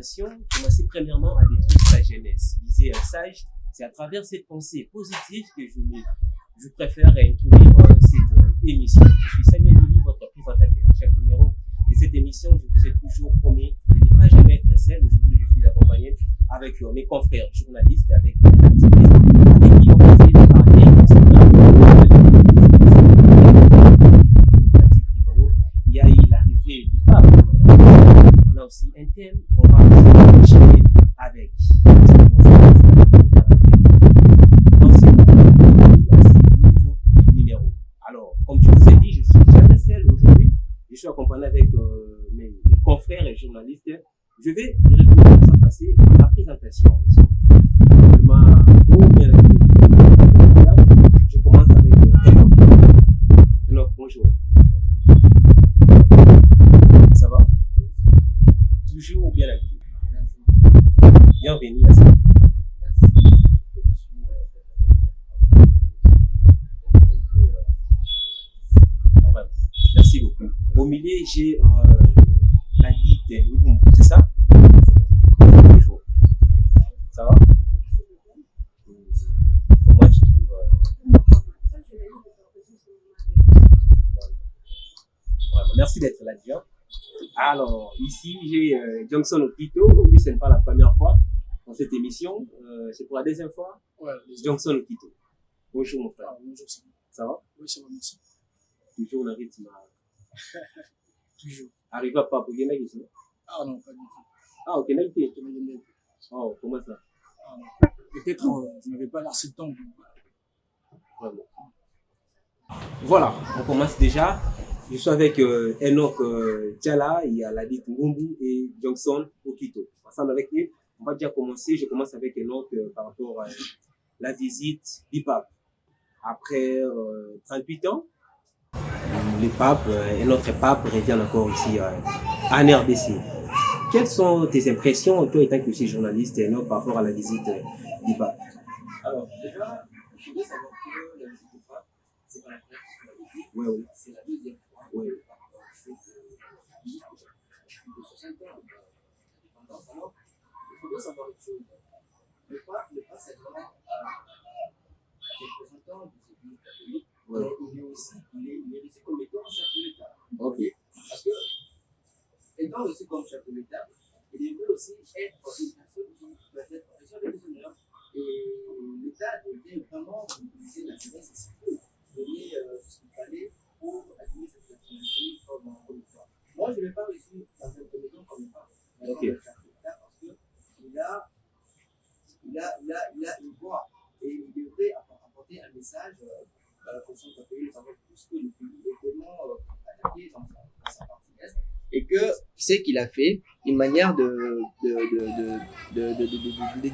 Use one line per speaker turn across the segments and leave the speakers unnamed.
animation commençait premièrement à détruire sa jeunesse. Disait un sage, c'est à travers cette pensée positive que je préfère introduire cette émission. Je suis Samuel Lili, votre présentateur. À chaque numéro de cette émission, je vous ai toujours promis de ne pas jamais être seul. Aujourd'hui, je suis accompagné avec mes confrères journalistes et avec les activistes avec qui on va essayer de parler il y a eu l'arrivée du pape. On a aussi un thème qu'on va enchaîner avec. Dans ce nouveau numéro. Alors, comme je vous ai dit, je suis jamais seul aujourd'hui. Je suis accompagné avec mes confrères et journalistes. Je vais directement passer à la présentation. Je commence avec Enoch. Enoch, bonjour. Ça va? Toujours bien actif. Bienvenue à ça. Merci beaucoup. Au milieu, j'ai la guide, c'est ça? Bonjour. Ça va? Comment tu trouves Merci d'être là, Dion. Alors, ici, j'ai Johnson Okito. Lui, ce n'est pas la première fois dans cette émission. C'est pour la deuxième fois.
Ouais,
Johnson Okito. Bonjour, mon frère.
Ah, bonjour, ça va?
Ça va?
Oui, ça va, merci.
Toujours le rythme.
Toujours.
Arrive à pas pour gagner ici.
Ah non, pas du tout.
Ah, ok, n'a été.
Je m'ai donné.
Oh, comment ça?
Ah non. Peut-être je n'avais pas assez de temps.
Vraiment. Voilà, on commence déjà. Je suis avec Enoch Djala, il y a Ladit Ngumbu et Johnson Okito. Ensemble avec eux, on va déjà commencer. Je commence avec Enoch par rapport à la visite du pape. Après 38 ans, le pape et notre pape reviennent encore ici en RDC. Quelles sont tes impressions, toi étant que tu es journaliste, Enoch, par rapport à la visite du pape?
Alors, déjà, je voulais savoir que la visite du pape, c'est pas la première fois.
Oui.
C'est la deuxième fois.
Oui.
C'est de 60 ans d'indépendance. Alors, il faut bien savoir une chose. Le pape, c'est vraiment représentant des églises catholiques, mais il est aussi, il est reçu comme étant chef de l'État.
Ok.
Parce que, étant reçu comme chef de l'État, il veut aussi être une personne qui doit être chef de l'honneur. Et l'État devait vraiment utiliser la jeunesse ici pour donner ce qu'il fallait pour attirer cette personnalité comme toi. Moi, je ne l'ai pas reçu dans un premier temps comme pas, mais comme chef de l'État parce qu'il a une voix et il devrait apporter un message pour son pays. Nous savons tous que le pays est tellement attaqué dans sa partie est et que ce qu'il a fait, une manière de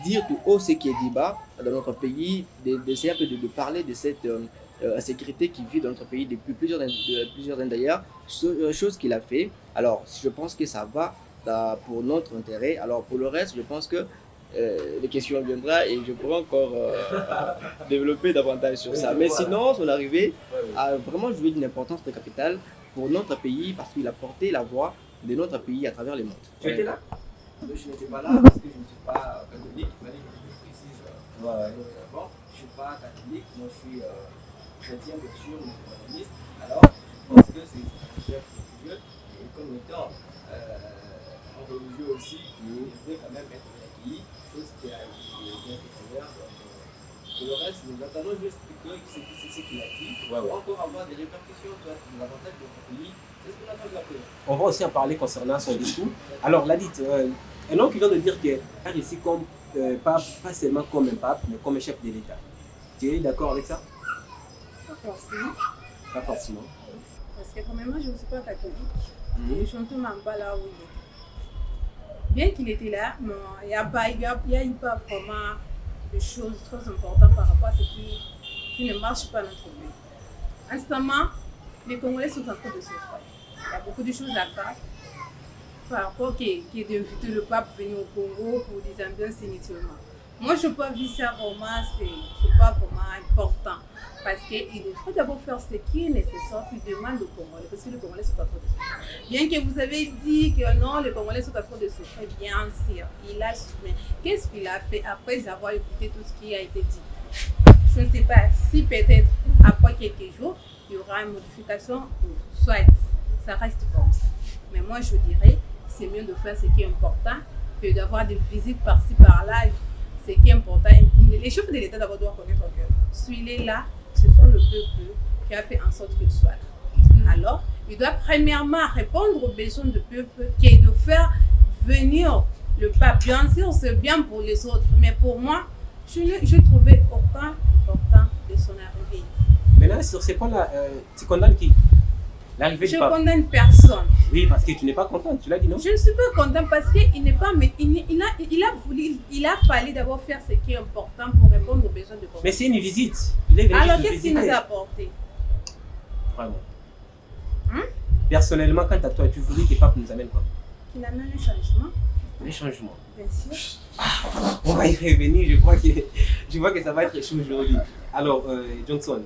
dire tout haut ce qui est dit bas dans notre pays, d'essayer un peu de parler de cette insécurité qui vit dans notre pays depuis plusieurs années d'ailleurs, chose qu'il a fait. Alors, je pense que ça va pour notre intérêt. Alors, pour le reste, je pense que les questions viendront et je pourrai encore développer davantage sur ça. Mais sinon, son arrivée a vraiment joué d'une importance très capitale pour notre pays parce qu'il a porté la voix de notre pays à travers le monde.
Tu étais là?
Je n'étais pas là parce que je ne suis pas catholique, il fallait que je le précise. Bon, je ne suis pas catholique, moi je suis chrétien, bien sûr, musulmaniste. Alors, parce que c'est un chef religieux et comme étant un religieux aussi, il devrait quand même être accueilli, chose qui a bien fait travers. Pour le reste, nous attendons juste que c'est ce qu'il a dit. Pour encore avoir des répercussions sur l'avantage de notre pays. C'est ce qu'on a fait après.
On va aussi en parler concernant son discours. Alors, Ladit, Enoch vient de dire qu'il est ici comme pas seulement comme un pape, mais comme un chef de l'État. Tu es d'accord avec ça?
Pas forcément.
Pas forcément.
Parce que quand même, moi, je ne suis pas catholique. Je ne suis même pas là où il est. Bien qu'il était là, mais il n'y a eu pas vraiment de choses très importantes par rapport à ce qui ne marche pas dans notre pays. Instamment, les Congolais sont en train de se faire. Il y a beaucoup de choses à faire. Par rapport qui est d'inviter le pape venir au Congo pour des ambiances inutilement. Moi, je n'ai pas vu ça vraiment, c'est pas vraiment important. Parce qu'il faut d'abord faire ce qui est nécessaire, puis demande aux Congolais, parce que les Congolais sont à trop de souffrir. Bien que vous avez dit que non, les Congolais sont à trop de souffrir, bien sûr, il a souffert. Qu'est-ce qu'il a fait après avoir écouté tout ce qui a été dit? Je ne sais pas si peut-être après quelques jours, il y aura une modification, ou soit ça reste comme ça. Mais moi, je dirais, c'est mieux de faire ce qui est important que d'avoir des visites par-ci, par-là. Ce qui est important, les chefs de l'État d'abord doivent connaître que celui-là, ce sont le peuple qui a fait en sorte qu'il soit là. Alors, il doit premièrement répondre aux besoins du peuple, qui est de faire venir le pape. Bien sûr, c'est bien pour les autres, mais pour moi, je ne trouvais aucun important de son arrivée.
Maintenant, sur ces points-là, tu condamnes qui? L'arrivée du
Je
pape?
condamne personne.
Oui, parce que tu n'es pas contente, tu l'as dit, non?
Je ne suis pas contente parce qu'il n'est pas, mais il a fallu d'abord faire ce qui est important pour répondre aux besoins de Congo.
Mais c'est une visite. Il est venu
Alors,
nous
qu'est-ce qu'il
visiter.
nous a apporté?
Vraiment.
Hein?
Personnellement, quant à toi, tu voulais que le pape nous amène quoi?
Qu'il amène un changement,
Les changements.
bien sûr.
On va y revenir, je vois que ça va être chaud aujourd'hui. Alors, Johnson,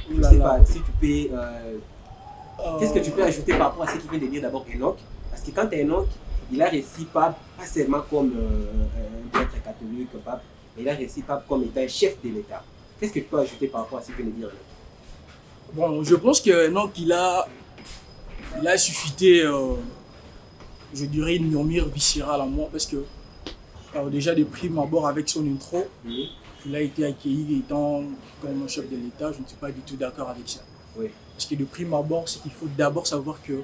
je ne sais pas si tu peux. Qu'est-ce que tu peux ajouter par rapport à ce qu'il vient de dire d'abord Enoch? Parce que quand Enoch, il a réussi pas seulement comme un prêtre catholique, pape, mais il a réussi pape comme étant chef de l'État. Qu'est-ce que tu peux ajouter par rapport à ce qu'il vient de dire Enoch?
Bon, je pense que non, il a suscité, je dirais, une murmure viscérale en moi parce que déjà de prime abord avec son intro, il a été accueilli étant comme chef de l'État. Je ne suis pas du tout d'accord avec ça.
Oui.
Parce que de prime abord, c'est qu'il faut d'abord savoir que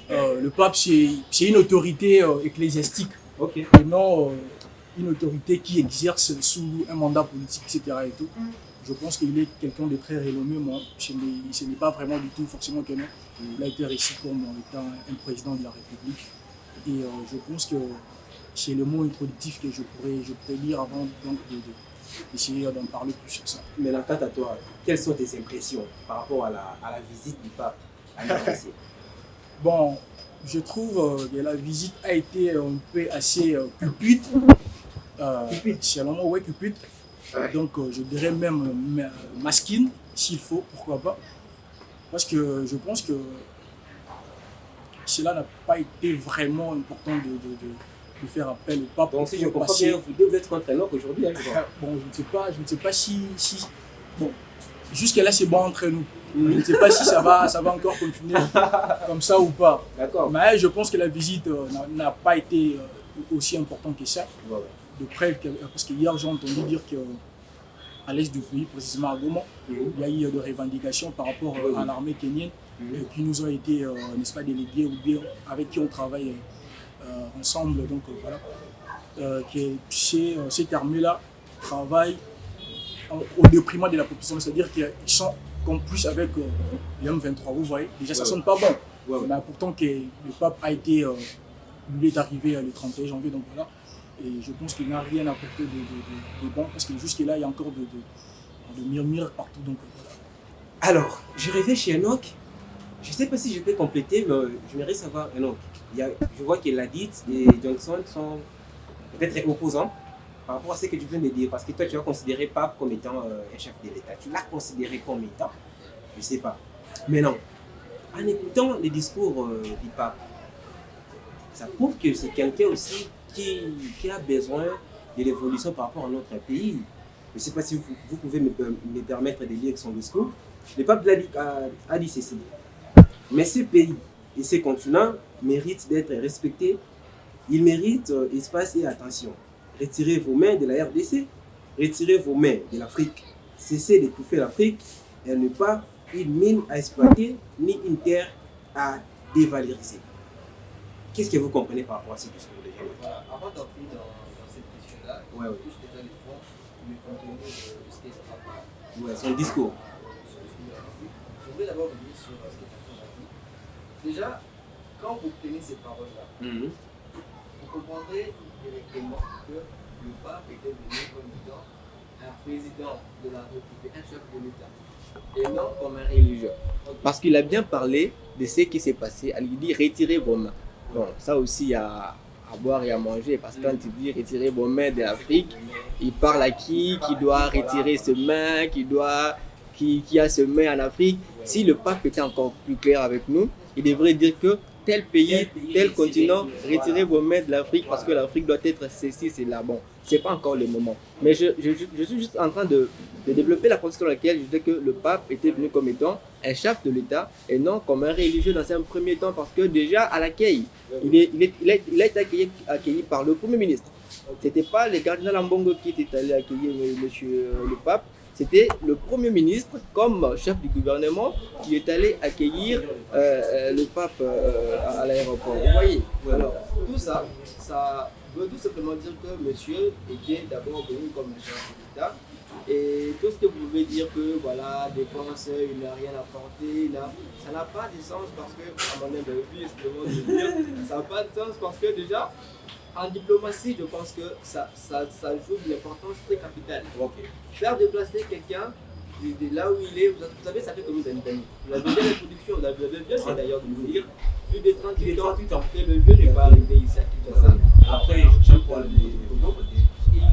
le pape, c'est une autorité ecclésiastique
Ok.
et non une autorité qui exerce sous un mandat politique, etc. Et tout. Je pense qu'il est quelqu'un de très renommé. Moi, ce n'est pas vraiment du tout forcément que non. Il a été réussi comme étant un président de la République. Et je pense que c'est le mot introductif que je pourrais lire avant donc d'essayer d'en parler plus sur ça.
Maintenant, quant à toi, quelles sont tes impressions par rapport à la visite du pape à l'UPC?
Bon, je trouve que la visite a été un peu assez cupide. Selon moi, ouais, cupide. Donc, je dirais même masquine, s'il faut, pourquoi pas. Parce que je pense que cela n'a pas été vraiment important de faire appel au pape.
Donc, si je comprends bien, vous deux, vous êtes contre Enoch aujourd'hui, hein, je vois.
Bon, je ne sais pas si bon, jusque-là, c'est bon entre nous. Je ne sais pas si ça va encore continuer comme ça ou pas.
D'accord.
Mais je pense que la visite n'a pas été aussi importante que ça.
Ouais.
De près, parce que hier, j'ai entendu dire qu'à l'est du pays, précisément à Goma, il y a eu des revendications par rapport à l'armée kenyenne qui nous ont été, n'est-ce pas, délégués ou bien avec qui on travaille ensemble. Donc voilà, que cette armée-là travaille au déprimant de la population, c'est-à-dire qu'ils sont comme plus avec les M23, vous voyez. Déjà, ça ne sonne pas bon. Mais pourtant, que le pape a été, lui est arrivé le 31 janvier, donc voilà. Et je pense qu'il n'a rien apporté de bon, parce que jusque-là, il y a encore de murmures partout. Donc, voilà.
Alors, je reviens chez Enoch. Je ne sais pas si je peux compléter, mais j'aimerais savoir, Enoch. Je vois que Ladit et Johnson sont peut-être opposants par rapport à ce que tu viens de dire. Parce que toi, tu as considéré pape comme étant un chef de l'État. Tu l'as considéré comme étant, je ne sais pas. Mais non, en écoutant les discours du pape, ça prouve que c'est quelqu'un aussi qui a besoin de l'évolution par rapport à notre pays. Je ne sais pas si vous pouvez me permettre de lire son discours. Le pape a dit ceci. Mais ce pays et ce continent méritent d'être respectés. Ils méritent espace et attention. Retirez vos mains de la RDC. Retirez vos mains de l'Afrique. Cessez d'étouffer l'Afrique. Elle n'est pas une mine à exploiter, ni une terre à dévaloriser. Qu'est-ce que vous comprenez par rapport à ce discours de Enoch?
Voilà, avant d'entrer dans cette question-là, je touche déjà les fonds, le contenu de ce qu'est le papa.
Ouais, son discours.
Je voudrais d'abord revenir sur ce que Tonton a dit. Déjà, quand vous prenez ces paroles-là, vous comprendrez directement que le pape était venu comme étant un président de la République, un chef de l'État, et non comme un religieux. Parce qu'il a bien parlé de ce qui s'est passé. Il dit retirez vos mains. Bon, ça aussi à à boire et à manger. Parce que quand tu dis retirer vos mains de l'Afrique, il parle à qui doit retirer ses mains, qui a ses mains en Afrique. Si le pape était encore plus clair avec nous, il devrait dire que tel pays, tel continent, retirez vos mains de l'Afrique parce que l'Afrique doit être ceci, c'est là. Bon, c'est pas encore le moment. Mais je suis juste en train de développer la position dans laquelle je disais que le pape était venu comme étant un chef de l'État et non comme un religieux dans un premier temps, parce que déjà à l'accueil, il a été accueilli par le Premier ministre. C'était pas le cardinal Ambongo qui était allé accueillir monsieur le pape, c'était le Premier ministre comme chef du gouvernement qui est allé accueillir le pape à l'aéroport. Vous voyez, alors tout ça, ça veut tout simplement dire que monsieur était d'abord venu comme chef de l'État. Et tout ce que vous pouvez dire que voilà, dépense, il n'a rien apporté, là, ça n'a pas de sens parce que, à mon avis, ça n'a pas de sens parce que déjà, en diplomatie, je pense que ça joue de l'importance très capitale. Okay. Faire déplacer quelqu'un de là où il est, vous savez, ça fait combien d'années? La deuxième introduction, vous avez bien fait d'ailleurs de vous dire, plus de 38 ans que le vieux n'est pas arrivé ici à Kinshasa. Après, il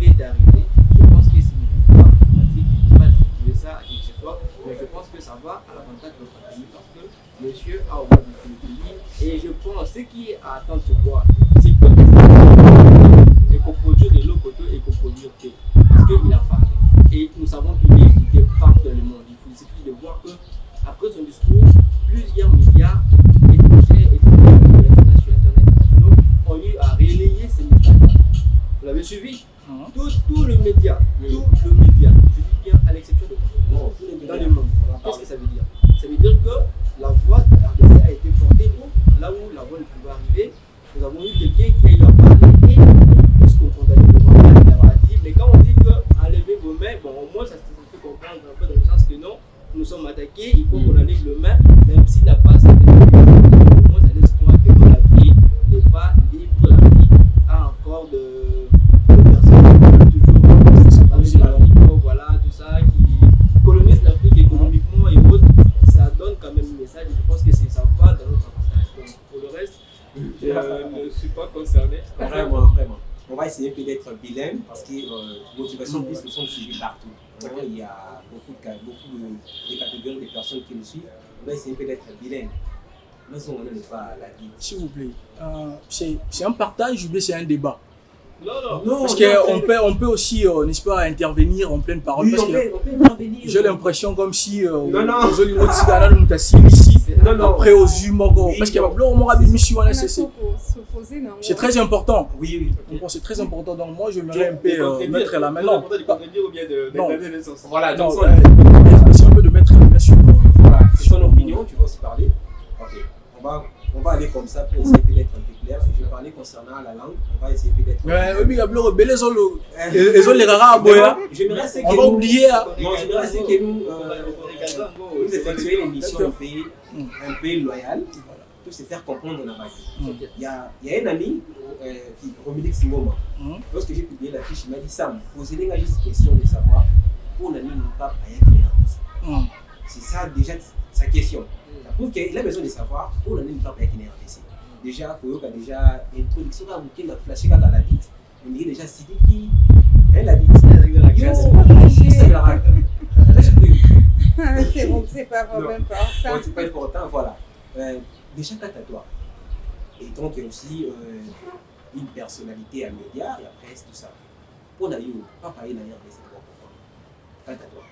est arrivé. Je pense que ça à qui que ce soit, mais je pense que ça va à l'avantage de notre pays parce que monsieur a au moins du pays et je pense ce qui est à attendre c'est quoi? C'est que et qu'on produise de l'eau côté et qu'on produise thé parce qu'il a parlé et nous savons qu'il est écouté partout dans le monde. Il suffit de voir que après son discours, plusieurs médias étrangers et internationaux ont eu à relayer ces messages-là. Vous l'avez suivi? Tout le média, je dis bien à l'exception de dans le monde. Qu'est-ce que ça veut dire? Ça veut dire que la voix de RDC a été portée là où la voix ne pouvait arriver. Nous avons eu quelqu'un qui a eu à parler et puisqu'on condamne le droit à l'intervative, mais quand on dit que enlevez vos mains, bon au moins ça se fait comprendre un peu dans le sens que non, nous sommes attaqués, il faut qu'on enlève le main, même s'il n'a pas cette au moins ça laisse croire que la vie n'est pas libre, la vie a encore de personnes toujours voilà, tout ça qui colonisent l'Afrique économiquement et autres, ça donne quand même un message. Je pense que ça va dans notre avantage. Donc, pour le reste, je ne suis pas concerné.
Vraiment. On va essayer peut-être bilingue parce que motivation plus se sont suivies partout. Vraiment, il y a beaucoup de catégories de personnes qui nous suivent. On va essayer peut-être bilingue. Mais on n'est pas la vie.
S'il vous plaît, c'est un partage ou bien c'est un débat?
Non.
Parce qu'on peut aussi, n'est-ce pas, intervenir en pleine parole.
Oui,
parce
on peut intervenir.
J'ai l'impression comme si
non.
après aux humains, parce qu'il y a c'est très important.
Oui.
Donc c'est très important. Donc moi je m'aimerais un peu mettre la main. Non.
Voilà, donc
c'est un peu de mettre la main sur.
Voilà, c'est son opinion, tu vas aussi parler. Ok, on va aller comme ça pour essayer d'être un peu clair. Je vais parler concernant la langue, on va essayer d'être.
On va oublier.
J'aimerais que nous effectuions une mission un peu loyale pour se faire comprendre dans la vie. Il y a un ami, Romélix Simoma, lorsque j'ai publié la fiche, il m'a dit Sam, posez-les juste question de savoir pour l'année ne pas payer. C'est ça déjà sa question. Ça prouve qu'il a besoin de savoir pour l'année ne pas payer. Déjà, il y a déjà introduction à vous qui a flashé quand elle a dit. On dirait déjà Sidiki, elle a dit
c'est bon, c'est pas vraiment important.
C'est pas important, voilà. Déjà, quant à toi, et donc il y a aussi une personnalité à médias et après tout ça. Pour n'aller pas parler d'ailleurs de cette pourquoi. Quant à toi,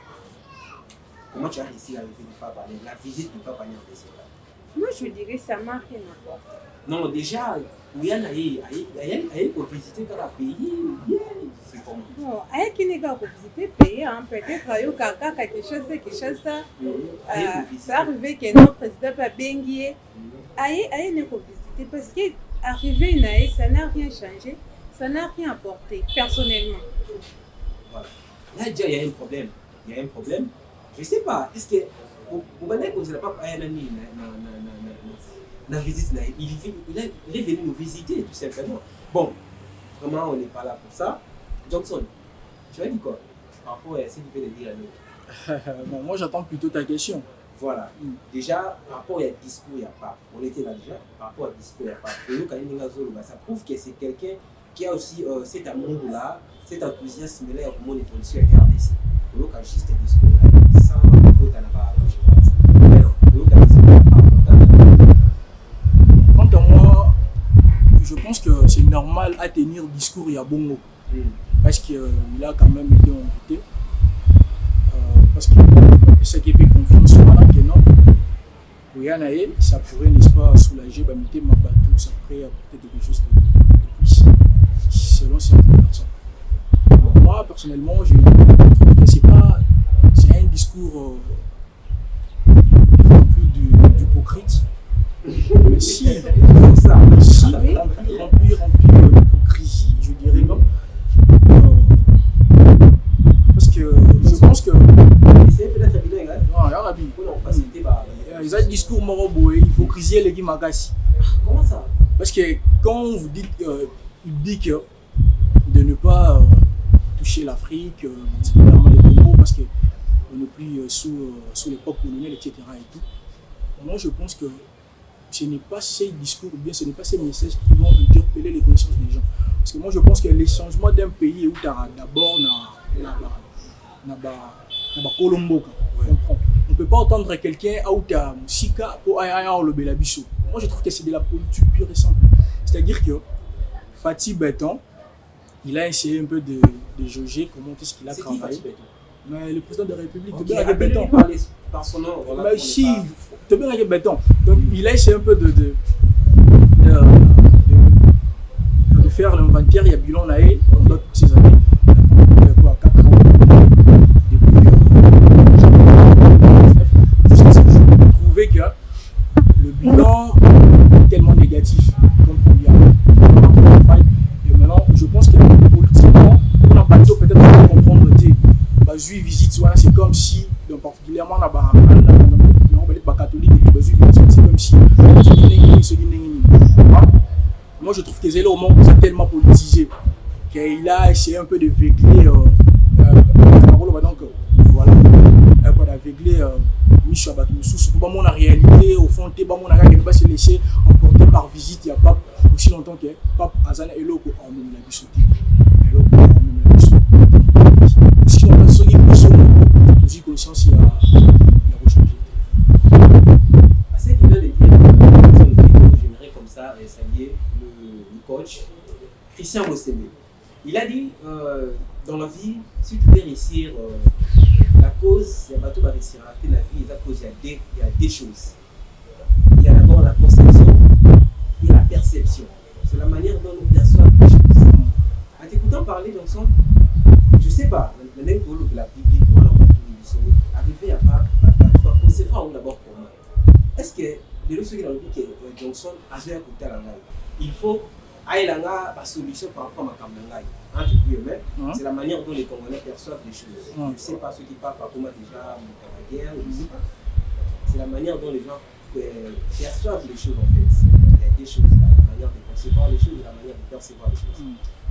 comment tu as réussi à arriver de ne pas parler, la visite de ne pas parler de ces là?
Moi, je dirais que ça m'a rien à voir.
Non, déjà, il y a pour visiter dans le pays, c'est comment?
Bon, il y a qui visiter le pays, peut-être qu'il y a quelque chose, ça arrive que notre président pas bien guié. Il y a visiter parce qu'arriver, ça n'a rien changé, ça n'a rien apporté, personnellement.
Voilà. Là, déjà, il y a un problème. Je ne sais pas, est-ce que vous ne pouvez pas la visite, il est venu nous visiter tout simplement. Bon, vraiment on n'est pas là pour ça. Johnson, tu as dit quoi par rapport à ce qu'il peut dire à nous?
Bon, moi j'attends plutôt ta question.
Voilà. Déjà, par rapport à discours, il n'y a pas. On était là déjà. Par rapport à discours, il n'y a pas. Et nous, ça prouve que c'est quelqu'un qui a aussi cet amour-là, cet enthousiasme-là pour mon évolution à RDC. Nous, quand juste un discours, sans côté à la barre.
Quant à moi, je pense que c'est normal à tenir discours il y a bon mot. Parce qu'il a quand même été invité. Parce que ça qui peut confiance sur la non. Ça pourrait, n'est-ce pas, soulager, mettez ma bateau, ça pourrait apporter quelque chose de plus. Selon certaines personnes. Moi, personnellement, je trouve que c'est un discours rempli d'hypocrite. Mais si rempli d'hypocrisie, je dirais non. Parce que je pense que
c'est peut-être évident,
ils ont un discours moroboué, hypocrisie et les Magasi.
Comment ça?
Parce que quand vous dites public de ne pas toucher l'Afrique, particulièrement le Congo, parce qu'on n'est plus sous l'époque coloniale, etc. Et tout, moi je pense que ce n'est pas ces discours ou bien ce n'est pas ces messages qui vont interpeller les consciences des gens. Parce que moi je pense que les changements d'un pays où tu as d'abord Colombo, on ne peut pas entendre quelqu'un où tu as Sika pour le Belabiso. Moi je trouve que c'est de la politique pure et simple. C'est-à-dire que Fatih Béton, il a essayé un peu de jauger comment est-ce qu'il a travaillé. Mais le président de la République,
okay, Béton, par son nom. Voilà,
mais si, Béton. Donc il a essayé un peu de faire l'inventaire, il y a bilan naé pendant toutes ces années. Quoi, 4 ans. Depuis jusqu'à ce que je trouvais que le bilan est tellement négatif comme on dit. Et maintenant, je pense que politiquement, on a bateau peut-être pour comprendre que Juif visite, c'est comme si, particulièrement, on a catholique, c'est comme si moi je trouve que Zélo au monde c'est tellement politisé qu'il a essayé un peu de végler donc voilà quoi d'aveugler Michel Batumoussou surtout dans mon réalité au fond t'es mon arrêt pas se laisser emporter par visite il y a pas aussi longtemps que Pape Azana Elo ko en même la bisoté Elo ko en même la bisoté si on pense qu'il peut se aussi conscience il y a rechangé
à ce qu'il vient de dire j'aimerais comme ça saluer le coach Christian Bossemé. Il a dit dans la vie, si tu veux réussir la cause, c'est bateau va réussir à rater la vie. La cause, il y a des choses. Il y a d'abord la conception et la perception. C'est la manière dont nous perçoivent les choses. En t'écoutant parler dans son, je sais pas, le même que la Bible, arriver à pas concevoir d'abord pour moi. Est-ce que les leçons qui dans le but que Johnson a joué à côté à la live, il faut aller à la solution par rapport à ma caméra. C'est la manière dont les Congolais perçoivent les choses. Je ne sais pas ceux qui parlent par comment déjà la guerre, je ne sais pas. C'est la manière dont les gens perçoivent les choses en fait. Il y a des choses, la manière de concevoir les choses et la manière de percevoir les choses.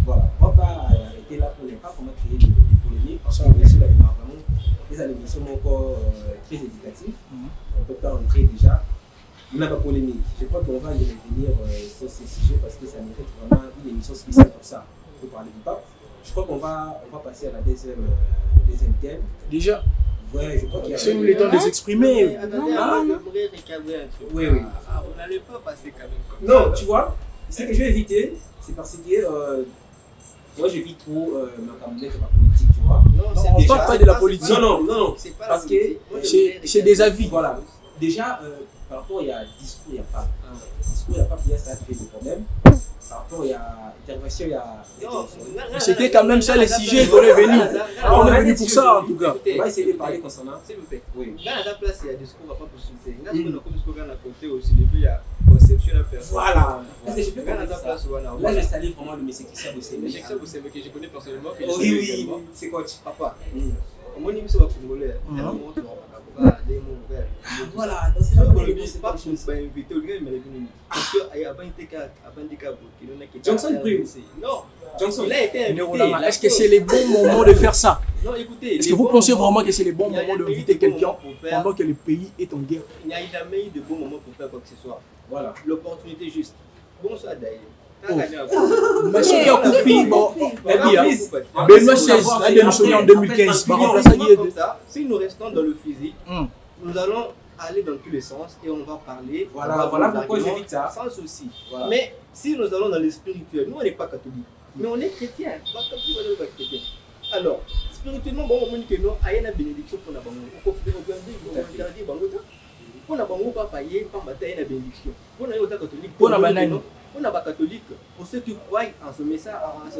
Voilà, on ne va pas arrêter là pour ne pas comment créer des polémiques parce que bien sûr, vraiment, les animations sont encore très éducatives. On ne peut pas entrer déjà. On n'a pas polémique. Je crois qu'on va y revenir sur ces sujets parce que ça mérite vraiment une émission spéciale pour ça. Pour parler du pape. Je crois qu'on va passer à la deuxième thème.
Déjà.
Ouais, je crois qu'il y a.
C'est nous les temps de s'exprimer.
J'aimerais recadrer un truc.
Oui.
On n'allait pas passer quand même comme
ça. Non, tu vois, ce que je vais éviter, c'est parce que moi j'évite trop ma camouflette ma politique, tu vois.
Non, on ne parle pas de la politique.
Non. Parce que
c'est des avis.
Voilà. Déjà, par rapport, il y a discours, il n'y a pas. Discours, il n'y a pas, il y a ça qui fait des problèmes. Par rapport, il y a intervention, il y a.
C'était quand même ça les sujets qu'on est venu. On est venu pour ça en tout cas.
On va essayer de parler concernant.
S'il vous plaît.
Oui.
Dans la place, il y a discours, on ne va pas poursuivre. Dans le discours, on a côté aussi, il y a conception de personne.
Voilà. Est-ce que je peux parler de ça?
Là,
je salue vraiment le monsieur Christian Bossemé.
Christian Bossemé que je connais personnellement.
Oui, c'est coach.
Papa. Mon ami, c'est congolais.
Voilà, donc c'est là où
il n'est pas invité au gars, mais parce qu'il y a
Johnson Prime.
Non,
Johnson.
il a été invité.
Est-ce que c'est les bons moments de faire ça?
Non, écoutez.
Est-ce que vous pensez vraiment que c'est les bons moments d'inviter quelqu'un pendant que le pays est en guerre?
Il n'y a jamais eu de bons moments pour faire quoi que ce soit.
Voilà.
L'opportunité juste. Bonsoir d'ailleurs.
Monsieur Yakoufi, bon, Benoît XVI a démissionné en 2015.
Si nous restons dans le physique, nous allons aller dans tous les sens et on va parler.
Voilà pourquoi j'évite ça.
Sans souci.
Voilà.
Mais si nous allons dans le spirituel, nous on n'est pas catholique, mais on est chrétien. Alors, spirituellement, bon, on dit que nous avons une bénédiction pour la banque. Pour la banque, pas payer, pas batailler la bénédiction. Pour la catholique,
pour la banane.
On n'a pas catholique. Pour ceux qui croient en ce message.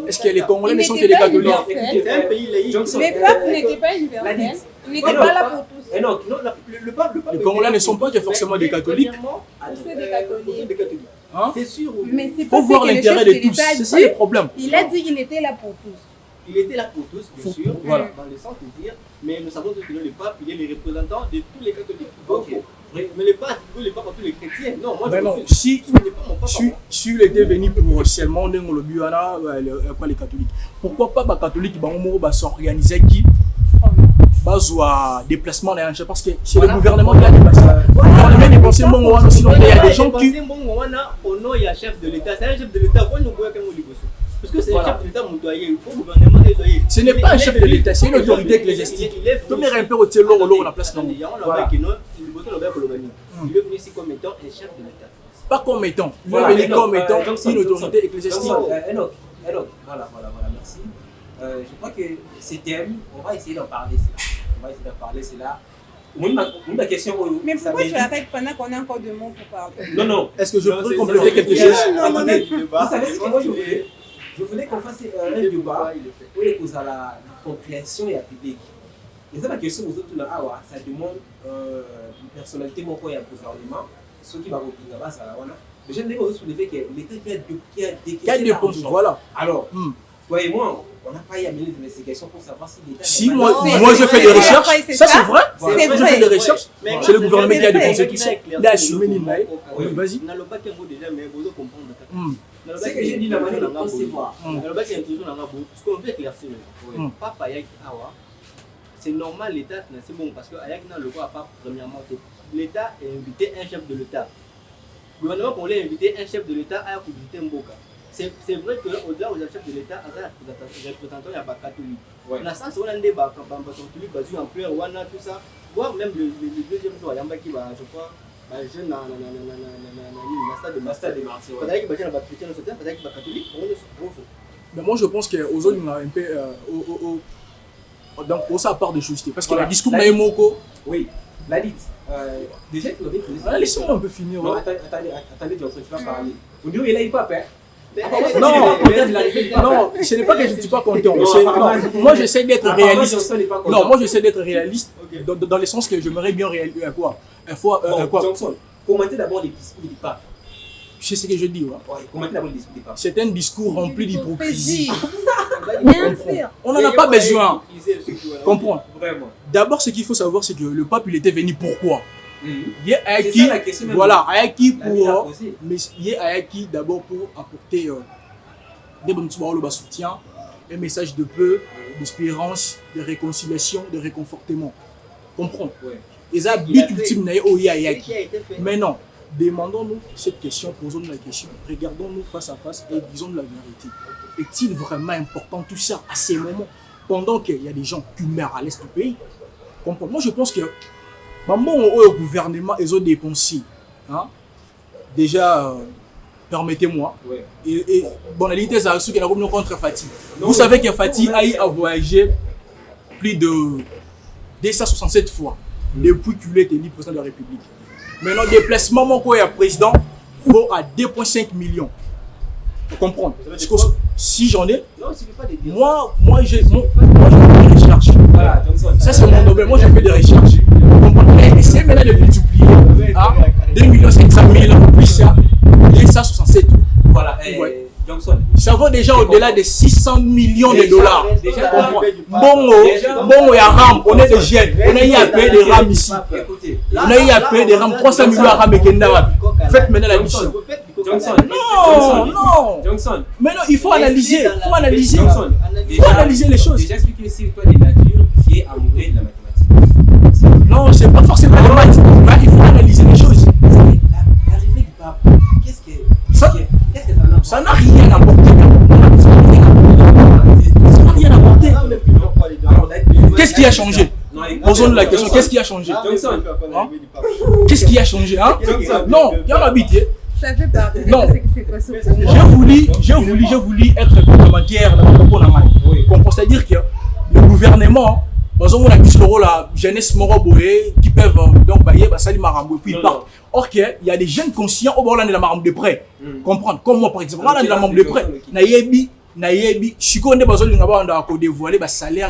Est-ce que les Congolais ne sont que des catholiques?
C'est un pays laïque.
Le peuple n'était pas universel. Il n'était pas là pour tous.
Non,
les Congolais ne sont pas que forcément des catholiques.
C'est des catholiques.
C'est sûr.
Mais c'est
faut voir l'intérêt de tous. C'est ça le problème.
Il a dit qu'il était là pour tous.
Il était là pour tous, bien sûr,
voilà.
Dans le sens de dire, mais nous savons que le pape, il est le représentant de tous les catholiques. Okay. Mais le pape, il n'est pas pour tous les chrétiens. Non, moi
je non, si il était venu pour seulement les catholiques, pourquoi pas les catholiques s'organiser qui déplacement parce que c'est le gouvernement qui a dépassé. On a dépensé bon, sinon il y a des gens qui.
Il y a chef de l'État, c'est un chef de l'État. Parce que c'est un chef de l'État, il faut le gouvernement nettoyer.
Ce n'est pas un chef de l'État, c'est une autorité ecclésiastique. Tout le monde un peu au tiers l'eau la place non.
Il est venu ici comme étant un chef de l'État.
Pas comme étant, il est venu comme étant une autorité ecclésiastique.
Enoch, voilà, merci. Je crois que ces thèmes, on va essayer d'en parler. C'est là. Ma question.
Mais pourquoi tu arrêtes pendant qu'on a encore deux mots pour parler?
Non.
Est-ce que je peux compléter quelque chose?
Non.
Vous savez ce que moi je voulais qu'on fasse un débat pour les causes à la compréhension et à public. Et ça, la question aux autres, ça demande une personnalité, mon point, il y a un gouvernement, ceux qui vont revenir là-bas, ça va. Mais j'aime bien aussi sur le fait que l'État qui a décaissé l'argent.
Voilà.
Alors, toi et moi, on n'a pas eu à mener des investigations pour savoir si l'État.
Si moi je fais des recherches, ça c'est vrai. Je fais des recherches, c'est le gouvernement qui a dépensé tout ça. Il a assumé l'INAI. Vas-y.
C'est que j'ai dit la manière de concevoir.
C'est normal, l'État, c'est bon, parce que premièrement, l'État a invité un chef de l'État. Le gouvernement congolais a invité un chef de l'État à visiter Mboka. C'est vrai qu'au-delà du chef de l'État, il y a représentant des catholiques. Dans le sens où on a des catholiques basés en pleurs, tout ça, voire même le deuxième jour, il y a un qui va, je crois, jeune master de martyrs. Peut-être qu'il va être chrétien, peut-être qu'il va être catholique.
Moi je pense qu'aux autres, il y a un peu. Donc, ça part de justice. Parce que le discours de Moko.
Oui, la dit. Déjà, tu l'avais posé.
Laissez-moi un peu finir.
Non, attendez, tu vas parler. Vous dites, il a eu pas peur.
Non, ce n'est pas que je ne suis pas content. Moi, j'essaie d'être réaliste. Non, moi, j'essaie d'être réaliste dans le sens que j'aimerais bien réaliser quoi.
Johnson, commentez d'abord les discours du pape.
C'est ce que je dis.
Commentez d'abord les discours du pape.
C'est un discours rempli d'hypocrisie.
Bien sûr.
On n'en a pas besoin. Comprendre.
Vraiment.
D'abord, ce qu'il faut savoir, c'est que le pape, il était venu pourquoi? Il est
acquis,
voilà, acquis pour, mais il est acquis d'abord pour apporter des bons soutien, un message de paix, d'espérance, de réconciliation, de réconfortement. Comprends? Et ça, but ultime, mais non, demandons-nous cette question, posons-nous la question, regardons-nous face à face et disons la vérité. Est-il vraiment important tout ça à ces moments, pendant qu'il y a des gens qui meurent à l'est du pays? Comprends? Moi, je pense que au gouvernement, ils ont dépensé. Déjà, permettez-moi. Et bon, la réalité, c'est qu'il y a un contre Fatih. Vous savez que Fatih a voyagé plus de 267 fois depuis qu'il est élu président de la République. Maintenant, déplacement, mon président, vaut à 2,5 millions. Vous comprenez? Si j'en ai, moi, je fais des recherches. Ça, c'est mon domaine. Moi, je fais des recherches. Essayez maintenant de multiplier à 2 500 000 plus ça, 267.
Voilà, Johnson.
Ça vaut déjà au-delà de 600 millions de dollars. Bongo, il y a RAM, on est des jeunes. On a eu à payer des RAM ici. On a eu à payer des RAM, 300 millions à RAM et Kenda. Faites maintenant la mission.
Johnson.
Non.
Johnson.
Mais non, il faut analyser. Il faut analyser.
Johnson.
Il faut analyser les choses.
Déjà expliqué aussi toi des natures qui est amoureux de la mathématique.
Non, c'est pas forcément les maths. Il faut analyser les choses.
L'arrivée du pape, qu'est-ce que
ça n'a rien apporté. Ça n'a rien apporté. Qu'est-ce qui a changé? Posons-nous la question, qu'est-ce qui a changé? Qu'est-ce qui a changé? Non, il y a l'habitude.
Ça fait partie de
Non.
ce qui s'est passé.
J'ai voulu être complémentaire dans le propos. C'est-à-dire que le gouvernement, on a mis le rôle à jeunesse moroboé qui peuvent donc bailler, ça dit marambo et puis ils partent. Or qu'il y a des jeunes conscients au bord de la marambo de près. Comprendre, comme moi par exemple, on a de la marambo de près. Naïebi, Chico ne besoin de dévoiler le salaire.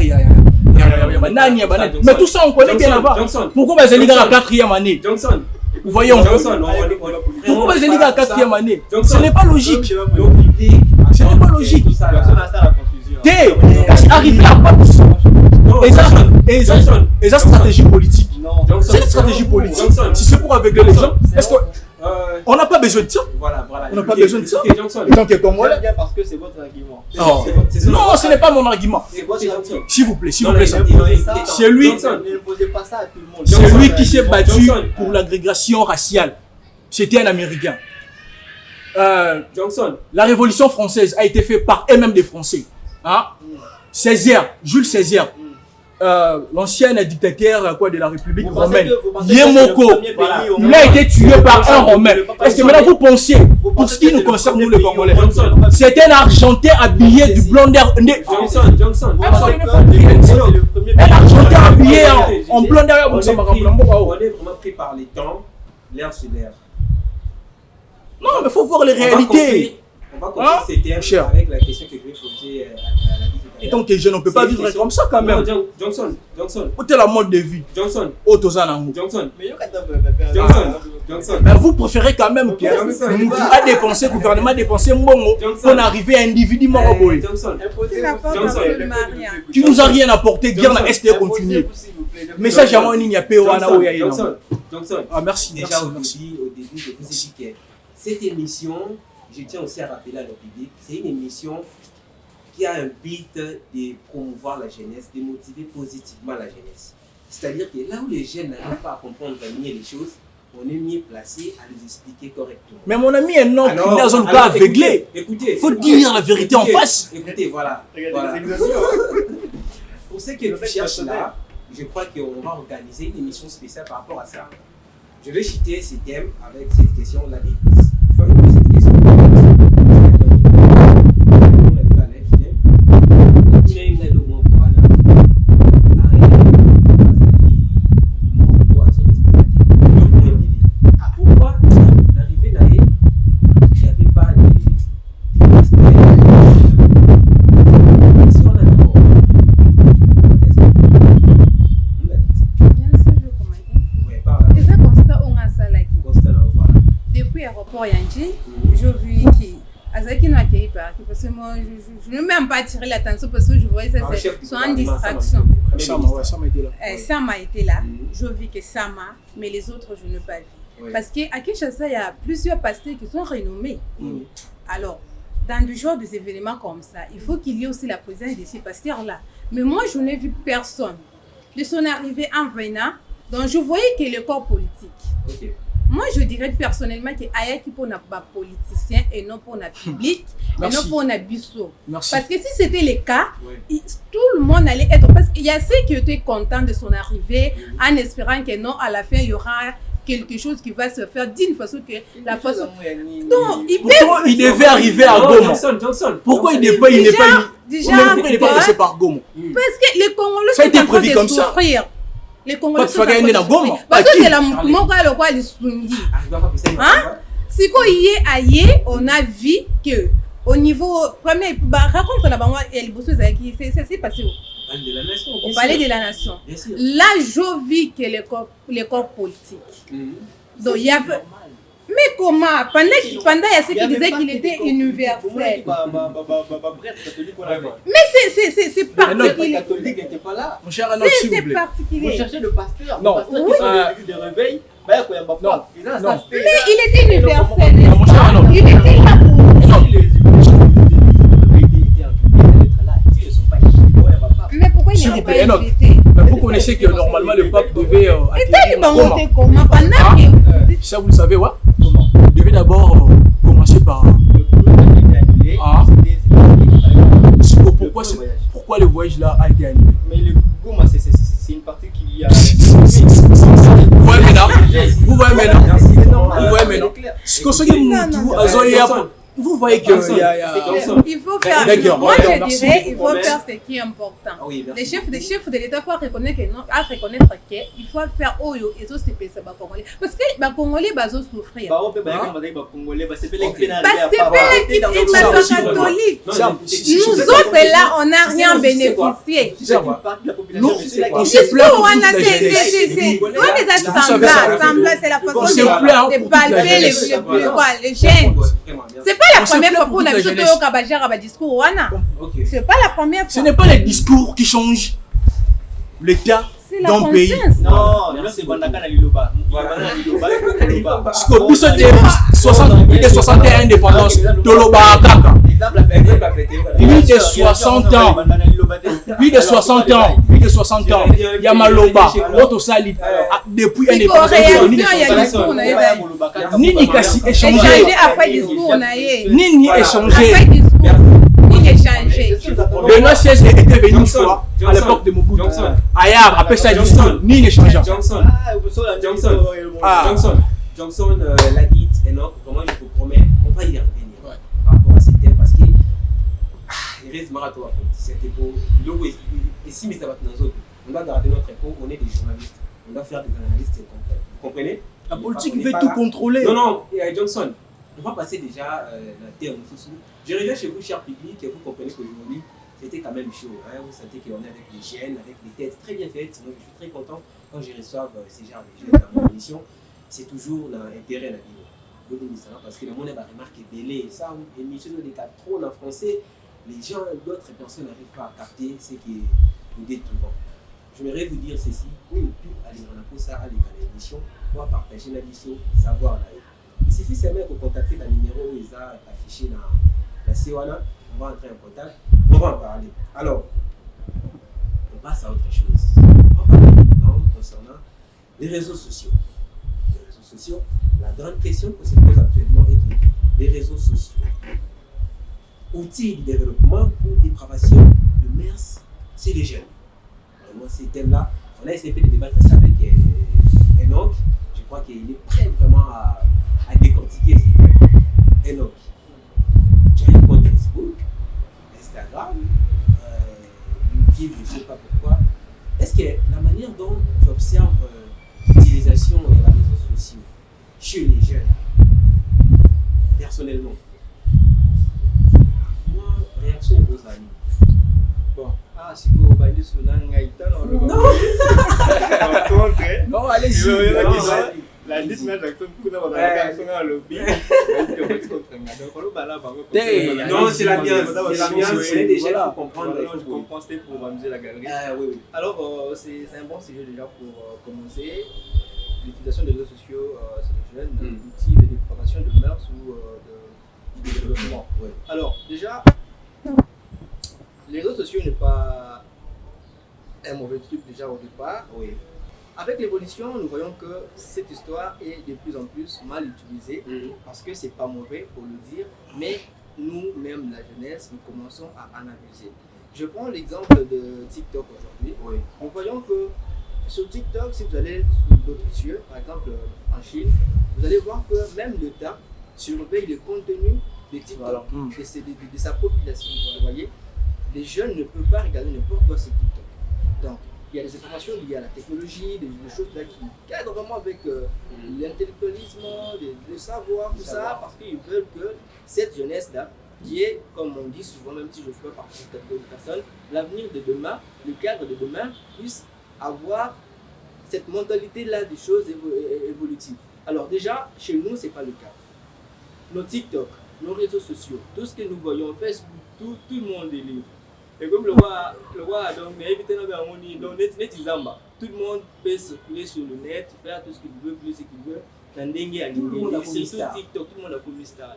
Mais tout ça on connaît bien là-bas. Pourquoi les élèves à la 4e année? Vous voyez, pourquoi les élèves à la 4e année? Ce n'est pas logique. Ce n'est pas logique. Arriver à pas et ça stratégie politique. C'est une stratégie politique. Si c'est pour aveugler les gens, est-ce qu'on n'a pas besoin de ça? On n'a pas besoin de ça. Donc,
parce que c'est votre argument.
Non, ce n'est pas mon argument. S'il vous plaît, c'est lui qui s'est battu pour l'agrégation raciale. C'était un Américain. La Révolution française a été faite par eux-mêmes des Français. Césaire, Jules Césaire, l'ancien dictateur de la République romaine, Yemoko, il a été tué par un Romain. Est-ce que maintenant vous pensez, pour ce qui nous concerne, nous les Congolais, c'est un Argentin habillé du blond d'air.
Johnson.
Un Argentin habillé en blond d'air.
On est vraiment pris par les temps, l'air sur l'air.
Non, mais il faut voir les réalités.
On va continuer ces termes avec la question que je vais poser à la vie.
Et donc, les jeunes, on ne peut pas vivre comme ça quand même.
Johnson.
Où est la mode de vie?
Johnson.
Johnson.
Johnson.
Mais vous préférez quand même que le gouvernement a dépensé Mbongo pour arriver à un individu moroboy.
Johnson.
Qui nous a rien apporté, guerre la ST continue. Message à moi, il n'y a pas de
Johnson.
Ah, merci.
Déjà aujourd'hui, au début, je vous ai dit que cette émission, je tiens aussi à rappeler à le public, c'est une émission qui a un but de promouvoir la jeunesse, de motiver positivement la jeunesse. C'est-à-dire que là où les jeunes n'arrivent pas à comprendre mieux les choses, on est mieux placé à les expliquer correctement.
Mais mon ami est non, il n'a pas aveuglé. Il faut dire la vérité en face.
Écoutez, voilà. Pour ceux qui nous cherchent là, je crois qu'on va organiser une émission spéciale par rapport à ça. Je vais citer ces thèmes avec cette question. La vie. Je vais poser cette question. Pourquoi l'arrivée n'avait pas des pasteurs? Si on a d'abord,
depuis l'aéroport Yanji, je vis qui Azaki n'a accueilli par parce que moi je ne veux même pas attirer l'attention parce que je voyais ça c'est une distraction. Sama était là, je vis que Sama, mais les autres je n'ai pas vu. Parce qu'à Kinshasa il y a plusieurs pasteurs qui sont renommés. Alors dans du genre des événements comme ça, il faut qu'il y ait aussi la présence de ces pasteurs là. Mais moi je n'ai vu personne de son arrivée en venant, donc je voyais que le corps politique. Moi, je dirais personnellement que Ayaki pour n'a pas politicien et non pour n'a public et non pour n'a bisso. Parce que si c'était le cas, tout le monde allait être. Parce qu'il y a ceux qui étaient contents de son arrivée en espérant que non, à la fin, il y aura quelque chose qui va se faire d'une façon que la façon. Non,
il devait arriver à Goma. Pourquoi il n'est pas passé par Goma?
Parce que les Congolais
sont en train de souffrir.
Les Congolais sont en train de souffrir. Parce que c'est la Moka le roi de Sungi. Si on a vu que au niveau premier, raconte la banque c'est passé au palais de la nation. Là, je vis que les corps politiques. Donc il y avait. Mais comment? Pendant il y a ceux qui disaient qu'il était universel. Mais c'est particulier.
catholique n'était pas là.
Mon cher Enoch, s'il vous
C'est
plaît.
Vous
particulier.
cherchez le pasteur.
Non.
Le pasteur qui sort des véhicules de réveil.
Non.
Mais il était universel.
Non, mon cher Enoch.
Il était là Mais pourquoi il
S'il
n'était
vous
pas
plaît, Enoch.
invité?
Mais vous connaissez que normalement le pape devait
Et
atterrir
il va
à Roma.
monter comment? Pendant que...
Ça, vous le savez, ouais. Il devait d'abord commencer par. Pourquoi le voyage là a été annulé?
Mais le Goma, c'est une partie qui a.
Vous voyez maintenant? Vous voyez maintenant?
C'est normal.
Vous voyez maintenant? Ce que ce qui vous voyez que il y a.
Il faut faire.
D'accord,
Moi,
d'accord,
je
merci.
dirais, il faut faire ce qui est important.
Ah oui, merci.
Les chefs de l'État doivent reconnaître qu'il faut faire Oyo et tout ce que c'est pas Congolais. Parce que les Congolais vont souffrir.
Bah, on peut pas dire Congolais, c'est pas les
Parce que c'est pas catholique. Nous autres là, on n'a rien bénéficié.
On se plaint pour toute la jeunesse.
C'est la façon de palper les jeunes. C'est pas la première fois qu'on a vu Toyo Kabajara à discours Wana. C'est pas la première fois.
Ce n'est pas les discours qui changent l'état d'un pays.
Non, c'est Bandakana Liloba.
Parce que plus de 61 indépendances, Toloba Kaka. Plus de 60 ans. Plus de 60 ans. Plus de 60 ans. Yamaloba. L'autre sali. Depuis indépendance. Nini Kassi échangé.
Après discours, on a eu.
Nini échangé.
Après discours, Nini échangé.
Benoît XVI était venu une fois à l'époque de Mobutu. Ayar, après ça, discours. Nini échangé.
Johnson l'a dit, Enoch, vraiment je vous promets, on va y revenir par rapport à ce thème parce que il reste marathon à cette époque. Et si mais ça va dans autres, on doit garder notre époque, on est des journalistes, on doit faire des analystes concrets. Vous comprenez?
La politique veut tout contrôler.
Non, Johnson, on va passer déjà la terre de sous. Je reviens chez vous, cher public, et vous comprenez qu'aujourd'hui, c'était quand même chaud. Hein? Vous sentez qu'on est avec les jeunes, avec les têtes très bien faites. Donc je suis très content quand je reçois ces genres de jeunes dans mon émission. C'est toujours l'intérêt de la vidéo. Parce que le monde a remarqué belé, ça, émission de trop en français, les gens, d'autres personnes n'arrivent pas à capter ce qui nous détrouvons. J'aimerais vous dire ceci, où ne plus aller dans la pause, ça, aller dans l'émission, pour partager l'émission, savoir là. Il suffit seulement de contacter le numéro où ils ont affiché dans la COANA, on va entrer en contact, on va en parler. Alors, on passe à autre chose. On va parler maintenant concernant les réseaux sociaux. La grande question que se pose actuellement est que les réseaux sociaux, outils de développement ou dépravation de mœurs, c'est les jeunes. Vraiment, ces thèmes-là, on a essayé de débattre ça avec Enoch. Je crois qu'il est prêt vraiment à décortiquer ces thèmes. Enoch, tu as un compte Facebook, Instagram, YouTube, je ne sais pas pourquoi. Est-ce que la manière dont tu observes l'utilisation des réseaux sociaux chez les jeunes, personnellement, moi, réaction aux amis.
Bon, si vous baillez sur Nangaïta,
Non, allez-y.
La liste mais
non, c'est la mienne. C'est déjà il faut comprendre.
Je comprends, c'était pour amuser la galerie.
Oui.
Alors, c'est un bon sujet déjà pour commencer. L'utilisation des réseaux sociaux, c'est les jeunes, outils de dépravation de mœurs ou de développement. Alors, déjà, les réseaux sociaux n'est pas un mauvais truc déjà au départ.
Oui.
Avec l'évolution, nous voyons que cette histoire est de plus en plus mal utilisée parce que c'est pas mauvais pour le dire, mais nous-mêmes, la jeunesse, nous commençons à analyser. Je prends l'exemple de TikTok aujourd'hui.
Oui.
Nous voyons que sur TikTok, si vous allez sur d'autres cieux, par exemple en Chine, vous allez voir que même l'État surveille le contenu de TikTok, de sa population. Vous voyez, les jeunes ne peuvent pas regarder n'importe quoi sur TikTok. Donc, il y a des informations liées à la technologie, des choses là qui cadrent vraiment avec l'intellectualisme, le savoir, tout ça, parce qu'ils veulent que cette jeunesse-là, qui est, comme on dit souvent, même si je fais partie de cette personne, l'avenir de demain, le cadre de demain, puisse avoir cette mentalité-là des choses évolutives. Alors déjà, chez nous, c'est pas le cas. Nos TikTok, nos réseaux sociaux, tout ce que nous voyons, Facebook, tout le monde est libre. Et comme le roi donc, mais évitez donc tout le monde peut circuler sur le net, faire tout ce qu'il veut, plus ce qu'il veut. Tout le monde a commis star. TikTok, tout le monde a commis star.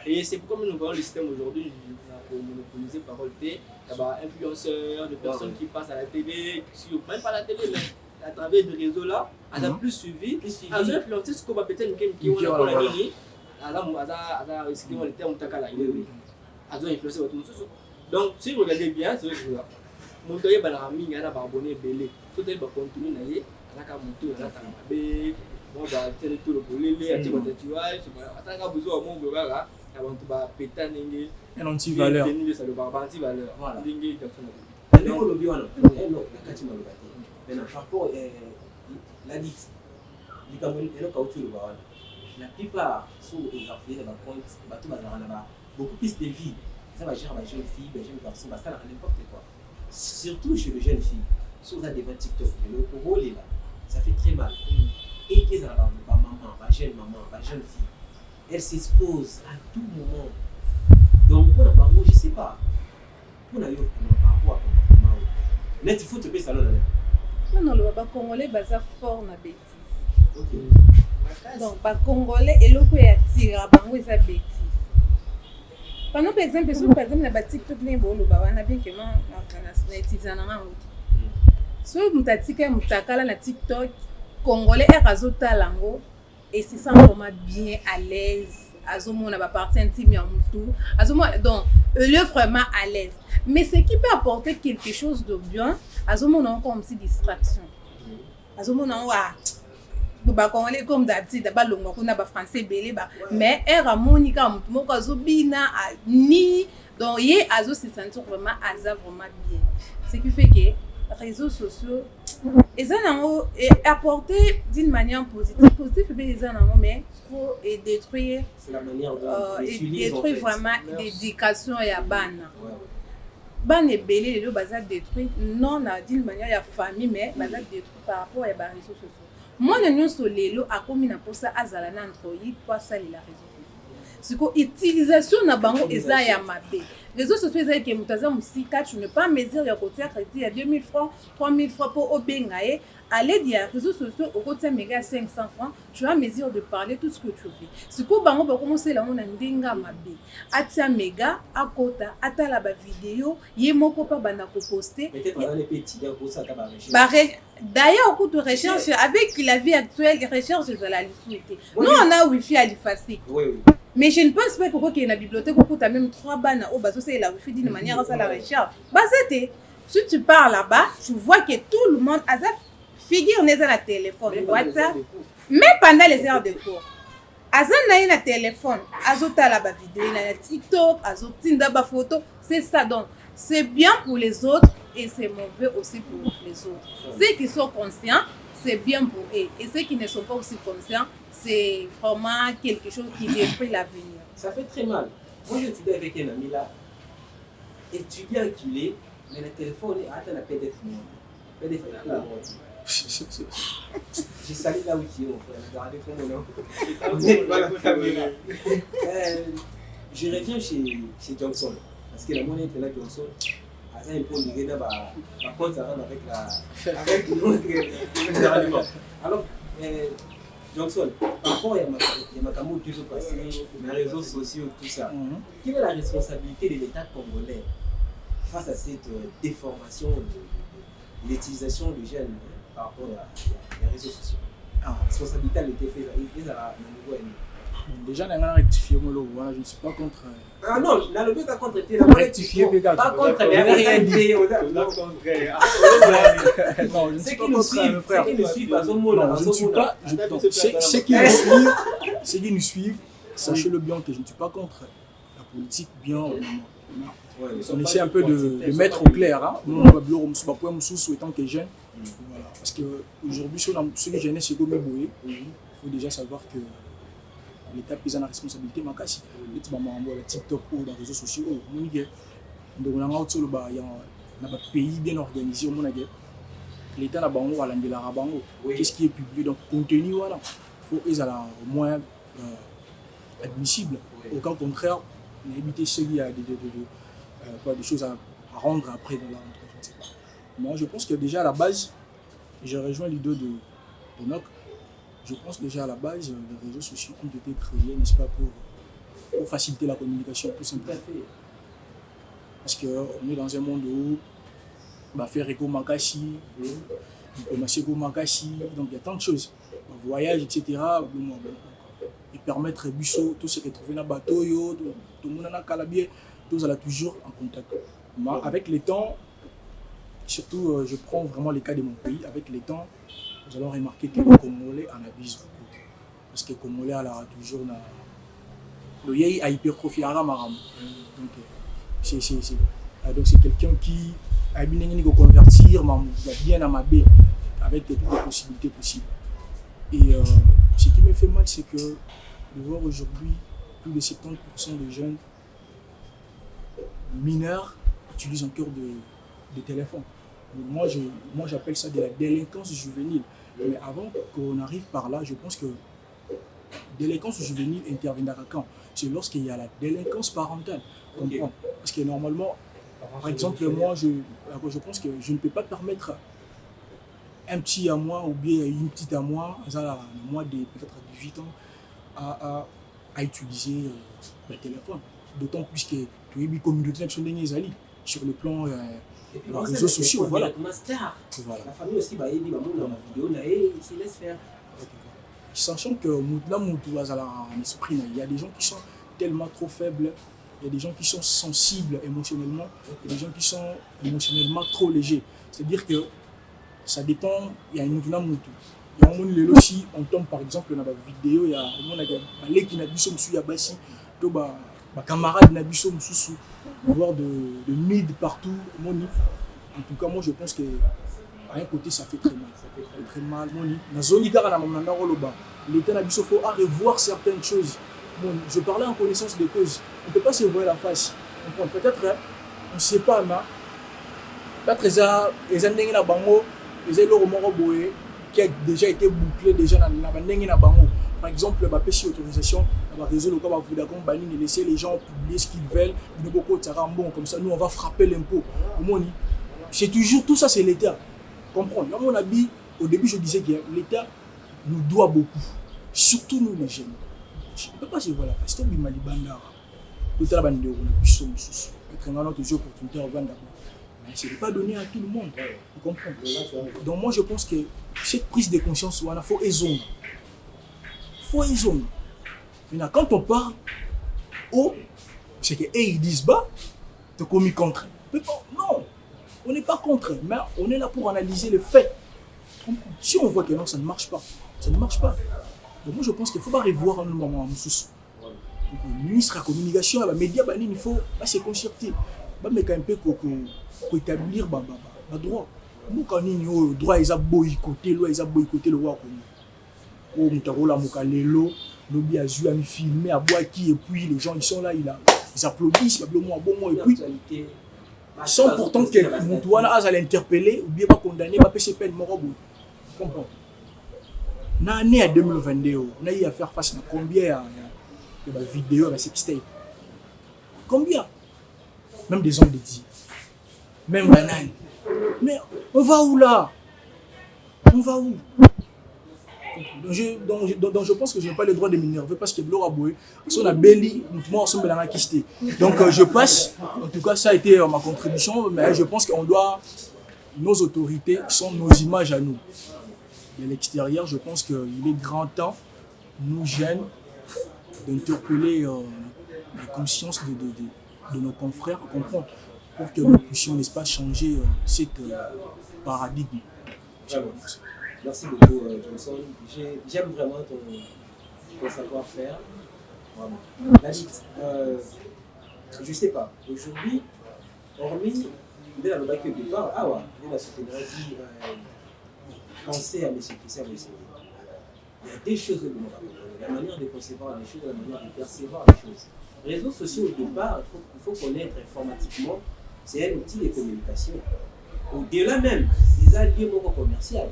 Et c'est comme nous voyons le système aujourd'hui, monopolisé par P, influenceurs, de personnes qui passent à la télé, même pas la télé, mais à travers des réseaux là, elles ont plus suivi. Elles ont influencé ce qu'on va peut-être qui ont la mini. Elles ont le terme takala. Elles ont influencé votre monde. Donc, si vous regardez bien, c'est vrai que mon doyen est abonné belé. Si vous continuez à aller, à on va faire tout le bolé, à tirer le tatouage, à besoin de mon gars, avant de péter
un anti-valeur.
Voilà. La plupart sont les beaucoup plus de vie. Ça va gérer les jeunes filles, les jeunes garçons, ça n'importe quoi. Surtout chez les jeunes filles. Si vous avez des TikTok, le rôle est là. Ça fait très mal. Et qu'ils ont ma maman, ma jeune fille, elle s'expose à tout moment. Donc, pour la je ne sais pas. Pour la parcours, mais il faut te payer ça là.
Non, le baba congolais baza fort na bêtise.
Ok.
Donc, ba congolais et le quoi attire bango eza bêtise. Par exemple, na TikTok ne bo lo baba na bien que moi na itizana na ngauti. So mutatika mutakala na TikTok congolais est lango et se sent vraiment bien à l'aise. Azomona ba partie intime ya mutu. Azomona donc il est vraiment à l'aise. Mais ce qui peut apporter quelque chose de bien, azomona encore une petite distraction. Azomona wa ba congolais comme d'habitude ba longo kuna ba français belé ba mais era monika mutu moko azobina ni donc yé azo se sentir vraiment vraiment bien. Ce qui fait que réseaux sociaux et apporter d'une manière positive mais faut détruire
c'est la manière de
détruire vraiment l'éducation ya bana bana belé le bazar détruire non d'une manière ya famille mais bazar détruire par rapport à les réseaux sociaux moi nous sur lelo a commis na posa azala na Android pour ça les réseaux c'est quoi utilisation na bango eza ya mabe réseaux sociaux eza que mutaza musika tu ne pas mesure ya côté crédit à 2000 francs 3000 francs pour obengae aller dire réseaux sociaux au côté méga 500 francs tu as mesure de parler tout ce que tu veux c'est quoi bango ba commencer la mona ndinga mabe atia méga akota atala ba vidéo ye moko pa bana ko poster
peut-être dans les petits pour ça ka ba recherche
d'ailleurs au cours de recherche avec la vie actuelle recherche de la licité nous on a wifi à l'effacer
oui
mais je ne pense pas qu'il y ait une bibliothèque où tu as même 3 bannes au bas, c'est la wifi d'une manière à la recherche. Si tu pars là-bas, tu vois que tout le monde a figure dans le téléphone, WhatsApp, mais pendant les heures de cours. Azan na téléphone, azota la vidéo, na TikTok, azotinda ba photo, c'est ça donc. C'est bien pour les autres et c'est mauvais aussi pour les autres. Ceux qui sont conscients, c'est bien pour eux. Et ceux qui ne sont pas aussi conscients, c'est vraiment quelque chose qui détruit l'avenir.
Ça fait très mal. Moi, j'étudie avec un ami là. Étudiant qu'il est, mais le téléphone est atteint la PDF. PDF est là. J'ai salé là où tu es, mon frère. Regardez comment je reviens chez Johnson. Parce que la monnaie est là, Johnson. Ça il faut dire par contre ça rentre avec l'autre alors Johnson par rapport il y a ma camoufle qui se passe les réseaux sociaux tout ça quelle est la responsabilité de l'État congolais face à cette déformation de l'utilisation des jeunes par rapport aux réseaux sociaux responsabilité de l'État
déjà on a rectifié je ne suis pas contre
ah non, on n'a le pas contre la rectifier pas contre mais rien dit non, c'est qui nous suivent à son mot là,
je ne suis pas ceux qui nous suivent sachez-le bien que je ne suis pas contre la politique bien on essaie un peu de mettre au clair nous on va pas pour nous souhaitant que jeunes voilà parce que aujourd'hui ceux qui jeunes c'est comme boyer il faut déjà savoir que l'État prise en responsabilité ma casse les maman la TikTok ou dans les réseaux sociaux on dit donc on a autour il y a un pays bien organisé on a l'État n'a pas on va l'andela rabango qu'est-ce qui est publié donc contenu voilà faut qu'ils aient au moins admissible. Au cas contraire, on a évité celui qui a des choses à rendre après dans la rentrée, je ne sais pas. Moi, je pense que déjà à la base, j'ai rejoint l'idée de NOC. Je pense déjà à la base, les réseaux sociaux ont été créés, n'est-ce pas, pour faciliter la communication, tout simplement. Parce qu'on est dans un monde où faire Eko Makassi, Maseko Makassi, donc il y a tant de choses. Voyage, etc. Et permettre Busso, tout se retrouver dans le bateau, tout le monde a calabie, tous allons toujours en contact. Mais avec le temps, surtout je prends vraiment les cas de mon pays, avec le temps, nous allons remarquer que les Congolais en abusent beaucoup. Parce que les Congolais ont toujours le yéi a hypertrophié à Ramaram. Donc c'est quelqu'un qui a bien convertir, mais bien à ma baie, avec toutes les possibilités possibles. Et ce qui me fait mal, c'est que de voir aujourd'hui plus de 70% des jeunes mineurs utilisent encore des téléphones. Moi, j'appelle ça de la délinquance juvénile. Mais avant qu'on arrive par là, je pense que délinquance juvénile interviendra quand? C'est lorsqu'il y a la délinquance parentale. Okay. Parce que normalement, par exemple, moi, je pense que je ne peux pas permettre un petit à moi ou bien une petite à moi, moi de peut-être à 18 ans, à utiliser le téléphone. D'autant plus que tu es une communauté sur le plan des réseaux sociaux. Voilà.
La famille aussi, dans la vidéo, il se laisse faire.
Sachant que il y a des gens qui sont tellement trop faibles, il y a des gens qui sont sensibles émotionnellement, il y a des gens qui sont émotionnellement trop légers. C'est-à-dire que ça dépend, il y a une autre monde. Il y a un monde aussi, on tombe par exemple dans la vidéo, il y a un monde qui n'a pas de camarades n'a pas voir de mid partout. En tout cas, moi je pense que à un côté ça fait très mal. Ça fait très mal. L'État n'a pas faut revoir certaines choses. Je parlais en connaissance de cause. On ne peut pas se voir la face. Peut-être, on ne sait pas, mais peut-être les années na bango, les élots qui a déjà été bouclé déjà dans la bango. Par exemple, la PCI autorisation, le réseau local va vous laisser les gens publier ce qu'ils veulent. Bon, comme ça, nous on va frapper l'impôt. C'est toujours tout ça, c'est l'État. Comprendre. Dans mon avis, au début, je disais que l'État nous doit beaucoup, surtout nous les jeunes. On ne peut pas se voir la face. C'est un Malibanda. Tout à l'heure, on a pu sauver. Notre jeu opportunité à vendre d'abord. Mais ce n'est pas donné à tout le monde. Vous comprenez? Donc moi, je pense que cette prise de conscience, il faut raison. Maintenant, quand on parle, c'est qu'ils disent bah, tu es commis contre. Non, on n'est pas contre, mais on est là pour analyser les faits. Si on voit que non, ça ne marche pas. Ça ne marche pas. Donc moi, je pense qu'il ne faut pas revoir un moment. Le ministre de la communication, les médias, il faut se concerter. Mais quand même, pour établir le droit. Nous, quand le droit, ils ont boycotté le roi. Lobby a joué à me filmer, à boire qui, et puis les gens ils sont là, ils applaudissent, et puis sans pourtant que Moutouana a l'interpeller, ou bien pas condamner, pas payer peine, morobo. Comprends? Dans l'année 2022, on a eu à faire face à combien de vidéos, de sextape? Combien? Même des hommes dédiés, même banane. Mais on va où là? On va où? Donc je pense que je n'ai pas le droit de m'énerver parce que Blora Boué, son a belli, moi on a quitté. Donc je passe, en tout cas ça a été ma contribution, mais je pense qu'on doit, nos autorités sont nos images à nous. De l'extérieur, je pense qu'il est grand temps, nous jeunes, d'interpeller les consciences de nos confrères, comprendre, pour que nous puissions, n'est-ce pas, changer cette paradigme.
Merci beaucoup, Johnson. J'aime vraiment ton savoir-faire. Je ne sais pas. Aujourd'hui, hormis dans le bac de départ, on a penser à M. Christian. Il y a des choses de nous. La manière de concevoir les choses, la manière de percevoir les choses. Les réseaux sociaux, au départ, il faut connaître informatiquement, c'est un outil de communication. Au-delà même des alliés commerciaux.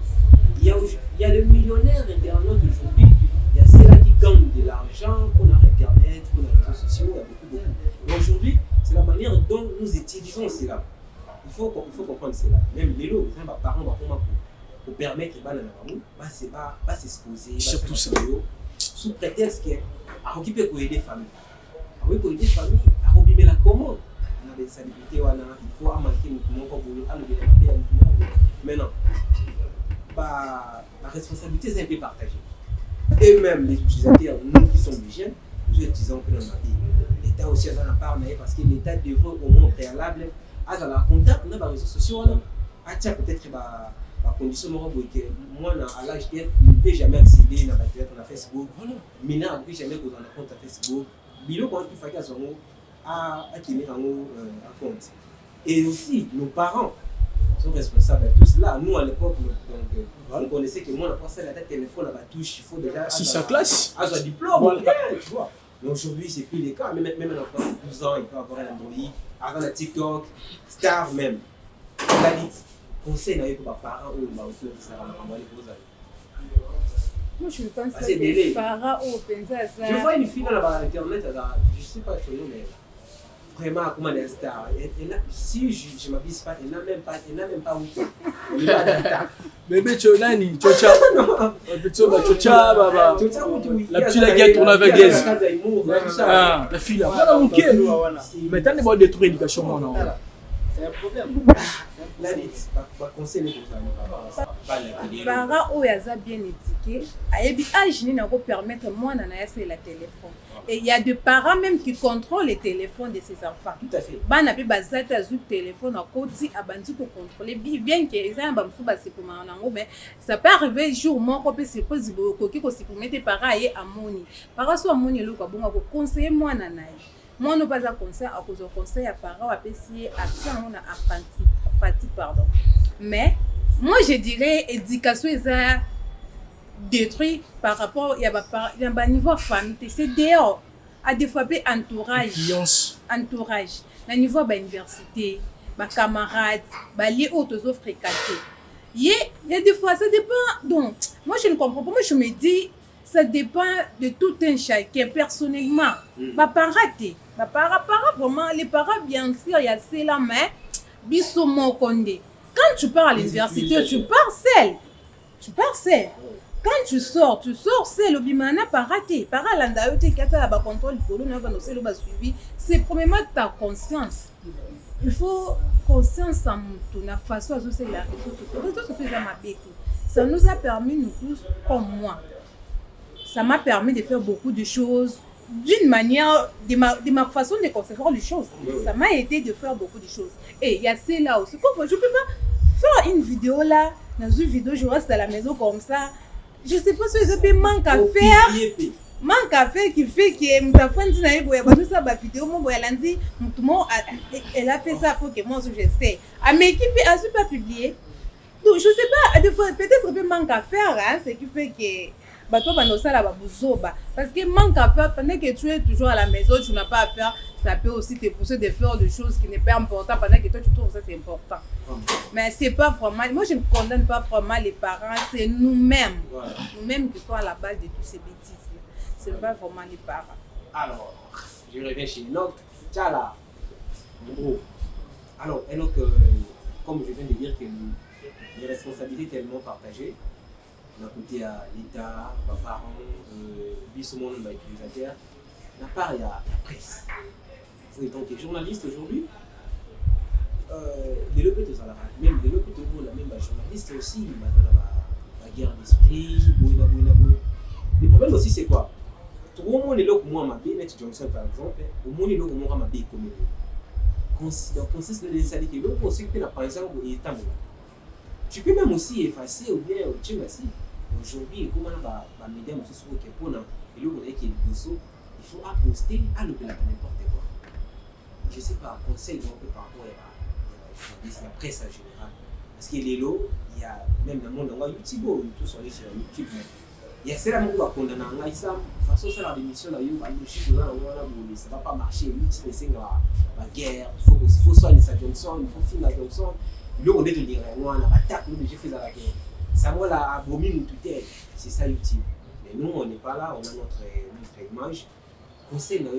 Il y a des millionnaires internautes aujourd'hui, il gagnent de l'argent, qu'on a Internet, qu'on a les réseaux sociaux, il y a beaucoup. Mais aujourd'hui, c'est la manière dont nous utilisons cela. Il faut comprendre cela. Même les lots, les parents pour permettre de pas s'exposer,
surtout ça.
Sous prétexte que à occuper pour aider famille. Pour aider famille, à obliger la commande. On a des salubrités, il faut manquer nous pour maintenant. La responsabilité est un peu partagée. Et même les utilisateurs, nous qui sommes des jeunes, nous utilisons que dans la vie. L'État aussi a la part, parce que l'État devrait au moins préalable à la contact dans les réseaux sociaux. Peut-être la condition moi à l'âge de ne peut jamais accéder à Facebook. Maintenant, ne peut jamais poser un compte à Facebook. Bilo quand il faut qu'à tenir un compte. Et aussi, nos parents sont responsables de tout cela. Nous, à l'époque, on connaissait que moi, on a passé la tête téléphone à la touche. Il faut déjà.
Si sa classe.
À son diplôme, tu vois. Mais aujourd'hui, c'est plus le cas. Même un enfant de 12 ans, il peut avoir un Android, avoir un TikTok, Star même. La liste. Conseil n'a eu pour parents ou ma aussi, ça va m'envoyer vos amis.
Moi, je pense que les parents ou penser à ça.
Je vois une fille dans Internet, je ne sais pas son nom, mais vraiment, comment elle est star. Si je ne m'abuse pas, elle n'a même pas où.
Bébé Tchonani, Tchocha. Tchocha, baba. La petite la guette, on avait guette. La fille là. Voilà mon quai. Mais t'as des bonnes détruire l'éducation, non?
C'est un problème.
La liste, pas conseiller pour ça.
Parents ou yaza bien éduqués, ayebi agini na ko permettre moi na yasa la téléphone. Et il y a des parents même qui contrôlent les téléphones de ses enfants.
Tout à fait.
Bana pe bazata zu téléphone à côté abandi ko contrôler bien que ça ba msu ba c'est pour nango mais ça peut arriver jour moko pe c'est possible ko ki ko supprimer tes parents aye amoni. Parents so amoni lo ko bonga ko conseiller moi na naï. Moi ne pas à conseil à cause de conseil à parents à PC action on a apprenti pardon. Mais moi je dirais éducation est détruit par rapport il y a un niveau famille c'est dehors à des fois peu entourage na niveau ba université ba camarades ba lié autres fréquentés il y a des fois ça dépend donc moi je ne comprends pas moi je me dis ça dépend de tout un chacun personnellement ma parents vraiment les parents bien sûr il y a cela mais biso mo condé quand tu pars à l'université tu pars seul quand tu sors seul au bimana paraté para landa yote kata ba contrôle polo na ba no selo ba suivi c'est premièrement ta conscience il faut conscience en tout na façon à c'est la tout ce fait ma bête ça nous a permis nous tous comme moi ça m'a permis de faire beaucoup de choses d'une manière de ma façon de concevoir les choses ça m'a aidé de faire beaucoup de choses et il y a cela aussi comme je peux pas faire une vidéo là dans une vidéo je reste à la maison comme ça je sais pas si je peux manque à faire qui fait que ma femme dit naïe boya banu ça ba vidéo mon boya lundi tout monde elle a fait ça faut que moi je sais à mes équipes a pas publié donc je sais pas des fois peut-être peu manque à faire hein ce qui fait que bato banosala babuzoba parce que manque à faire pendant que tu es toujours à la maison tu n'as pas à faire ça peut aussi te pousser de faire des choses qui n'est pas important pendant que toi tu trouves ça c'est important mais c'est pas vraiment moi je ne condamne pas vraiment les parents c'est nous-mêmes nous-mêmes qui sommes à la base de tous ces bêtises c'est pas vraiment les parents.
Alors je reviens chez Enoch Tchala alors Enoch comme je viens de dire que les responsabilités tellement partagées d'un côté à l'État, aux parents, bis au monde utilisateur. D'un part, il y a la presse. Vous étant journaliste aujourd'hui, les locaux de salariés, même les locaux de la même journaliste aussi, la guerre d'esprit, le problème aussi c'est quoi? Tout le monde est là pour moi, ma belle, Johnson par exemple, au monde est là pour moi, ma belle comme elle. Donc, consiste de ça, que l'autre aussi que la pensée est état. Tu peux même aussi effacer ou bien tu vas aussi. Aujourd'hui, comment on va m'aider aussi sur le Kepona et l'autre qui est le il faut apposter à l'opéra n'importe quoi. Je ne sais pas, conseil par rapport à la presse en général. Parce que les lots, il y a même dans le monde, YouTube, tout sur YouTube. Il y a cela qui va condamner en Islam. De toute façon, c'est la démission là, ça ne va pas marcher. YouTube, c'est la guerre. Il faut soigner sa Johnson, il faut finir la Johnson. Là, on est de l'Iran, on a attaqué, j'ai fait la guerre. Ça m'a abomi mon tutelle, c'est ça YouTube. Mais nous, on n'est pas là, on a notre image. Conseil pour la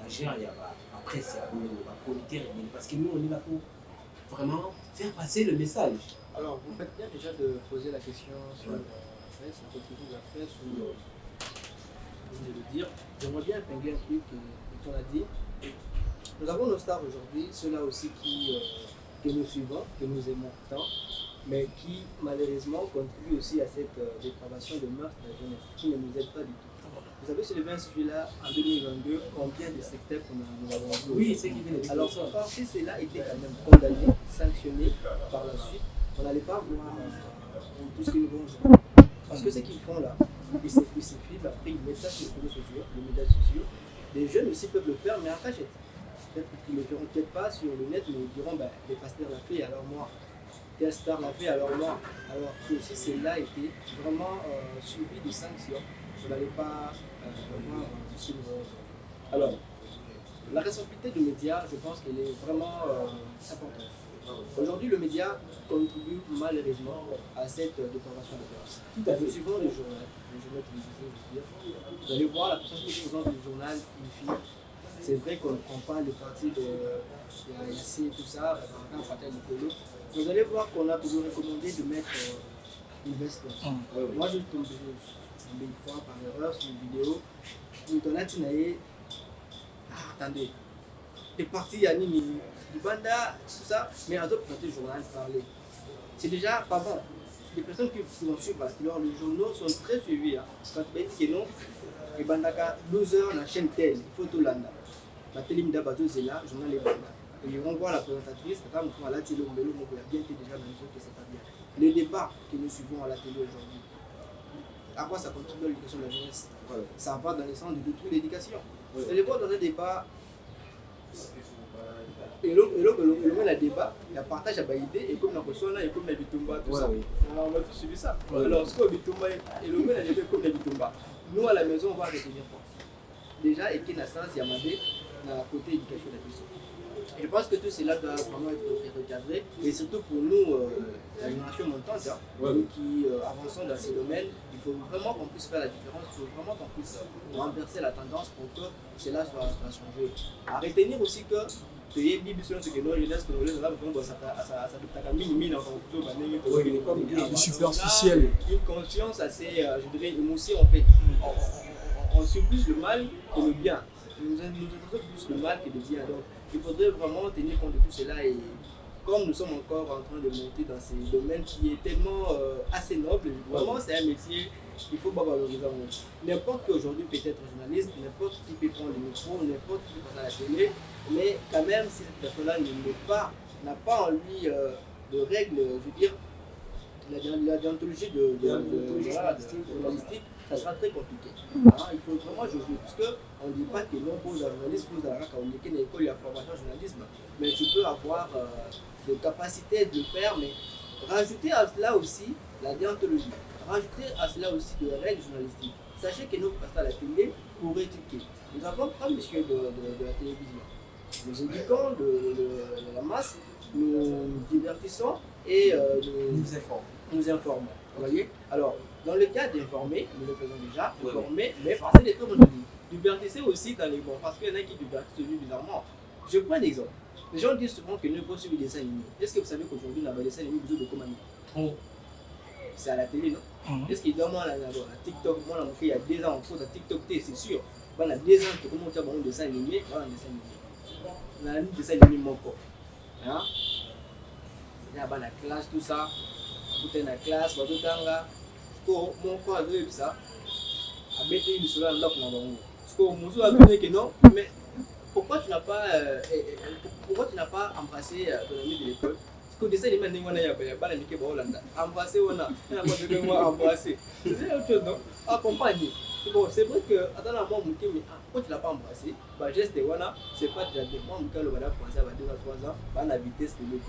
gérer, il y a la presse, il y a la politique, parce que nous, on est là pour vraiment faire passer le message.
Alors, vous faites bien déjà de poser la question sur la presse, la politique de la presse, ou vous venez de le dire. J'aimerais bien épingler un truc que tu as dit. Nous avons nos stars aujourd'hui, ceux-là aussi que nous suivons, que nous aimons tant, mais qui malheureusement contribuent aussi à cette dépravation de mœurs de la jeunesse, qui ne nous aide pas du tout. Vous savez, sur le 20 juillet en 2022, combien de sectaires nous avons vu?
Oui, c'est qui vient de dire.
Alors, si cela était quand même condamné, sanctionné par la suite, on n'allait pas voir tout ce qu'ils nous vont. Parce que ce qu'ils font là, ils se filment, après ils mettent ça sur les réseaux sociaux, les médias sociaux. Les jeunes aussi peuvent le faire, mais en cachette. Peut-être qu'ils ne le feront peut-être pas sur le net, mais ils diront les pasteurs l'ont fait, alors moi. Tel star l'a fait, alors moi. Alors que si celle-là était vraiment suivi de sanctions, on n'allait pas voir tout ce qu'ils nous vont. Alors, la responsabilité du média, je pense qu'elle est vraiment importante. Aujourd'hui, le média contribue malheureusement à cette dépravation de classe. Nous suivons les journaux télévisés, je veux dire. Vous allez voir la personne qui présente le journal, une fille. C'est vrai qu'on ne prend pas le parti de l'ANC et tout ça, on a un parti de. Vous allez voir qu'on a toujours recommandé de mettre une veste. Moi, je suis tombé une fois par erreur sur une vidéo où on a dit attendez, t'es parti à Nini, du Banda, tout ça, mais à d'autres présenter le journal parler. C'est déjà pas bon. Les personnes qui vont suivre, les journaux sont très suivis. Quand tu dis que non, et Bandaka 12 heures la chaîne telle, il faut tout l'anda. La télé Bateau c'est là, journal les Banda. Et on voit la présentatrice, quand on la télé, on a bien été déjà dans les autres que c'est pas bien. Les débats que nous suivons à la télé aujourd'hui, à quoi ça contribue à l'éducation de la jeunesse? Ça va dans le sens de toute l'éducation. Et les voir dans un débat, et le la débat, il y a partage à idée, et comme la personne et comme la bitumba, tout ça. On va tous suivre ça. Alors, ce qu'on bitumba, et le même la débat comme la bitumba. Nous à la maison, on va retenir quoi? Déjà, et qu'il y a un sens, il y a mandé dans la côté éducation de la personne. Je pense que tout cela doit vraiment être recadré, et surtout pour nous, la génération montante, nous qui avançons dans ces domaines, il faut vraiment qu'on puisse faire la différence, il faut vraiment qu'on puisse renverser la tendance pour que cela soit changé. À retenir aussi que payer 10 ce que nous, jeunesse congolaise,
ça superficiel.
Une conscience assez, je dirais, émoussée en fait. On suit plus le mal que le bien. Nous intéressons plus le mal que le bien. Donc, il faudrait vraiment tenir compte de tout cela. Et comme nous sommes encore en train de monter dans ces domaines qui est tellement assez noble, vraiment c'est un métier qu'il ne faut pas valoriser. N'importe qui aujourd'hui peut être journaliste, n'importe qui peut prendre le micro, n'importe qui peut passer à la télé, mais quand même si cette personne-là n'a pas en lui de règles, je veux dire, la déontologie de journalistique, ça sera très compliqué. Il faut vraiment jouer, parce qu'on ne dit pas que non pour un journaliste, il faut une école de formation journalisme, mais tu peux avoir des capacités de le faire, mais rajouter à cela aussi la déontologie, rajouter à cela aussi des règles journalistiques. Sachez que nous passons à la télé pour éduquer. Nous avons 3 messieurs de la télévision. Nous éduquons de la masse, nous divertissons et nous informons. Vous voyez? Alors, dans le cas d'informer, nous le faisons déjà, informer, mais passer des trucs aujourd'hui. Divertissez aussi dans les bons, parce qu'il y en a qui divertissent bizarrement. Je prends un exemple. Les gens disent souvent que nous faut suivre des dessins animés. Est-ce que vous savez qu'aujourd'hui, dans les dessins animés, vous avez de comment c'est à la télé, non? Est-ce qu'il y a moi, à TikTok, moi, il y a 2 ans, on à TikTok, c'est sûr. Il y a 2 ans, tu commences à avoir un dessin animé, voilà un dessin animé. On a un dessin animé mon corps. Il y a la classe, tout ça. Tout est dans la classe, tout est dans la mon corps a vu ça. A bêté du soleil là pour l'envoyer. Parce que mon a vu que non, mais pourquoi tu n'as pas embrassé ton ami de l'école? Parce que dessin animé n'est pas la Mickey Bolanda. Embrasser on a pas moi embrasser. C'est autre chose non? Accompagner. Bon, c'est vrai que attends la moi Mickey mais pourquoi tu l'as pas embrassé? Bah geste de wana, c'est pas déjà moi Mickey le voilà français à 2 à 3 ans, bah la vitesse de l'autre.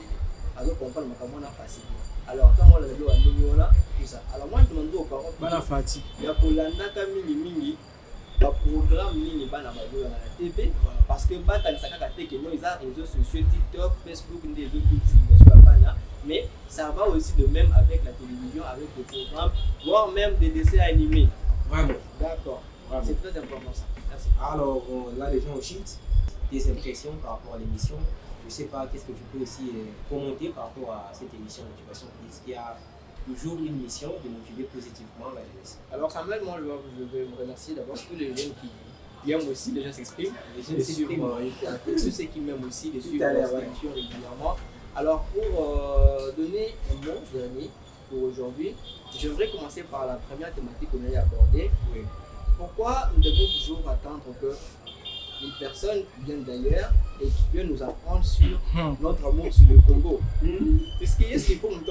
Alors comprendre ma camona facile. Alors quand on l'a dit on a tout ça. Alors moi je demande aux parents
bana fatigue.
Il y a pour l'andaka mingi ba programme mingi bana bazo na TV parce que ba kanisaka kate que nous ils ont réseaux sociaux TikTok, Facebook des autres outils mais ça va aussi de même avec la télévision avec des programmes voire même des dessins animés.
Vraiment.
D'accord.
Vraiment.
C'est très important ça. Merci.
Alors là, les gens au shit, tes impressions par rapport à l'émission. Je ne sais pas, qu'est-ce que tu peux aussi commenter par rapport à cette émission Motivation Plus, qui a toujours une mission de motiver positivement la jeunesse.
Alors Samuel, moi je vais me remercier d'abord tous les jeunes qui aiment aussi, les gens s'expriment,
Les jeunes s'expriment.
tous ceux qui m'aiment aussi, les
Tout
suivre
à l'heure,
cette
ouais.
émission régulièrement. Alors pour donner un mot dernier pour aujourd'hui, je voudrais commencer par la première thématique qu'on allait aborder.
Oui.
Pourquoi nous devons toujours attendre que une personne vienne d'ailleurs et qui peut nous apprendre sur notre amour sur le Congo? Est-ce qu'il faut nous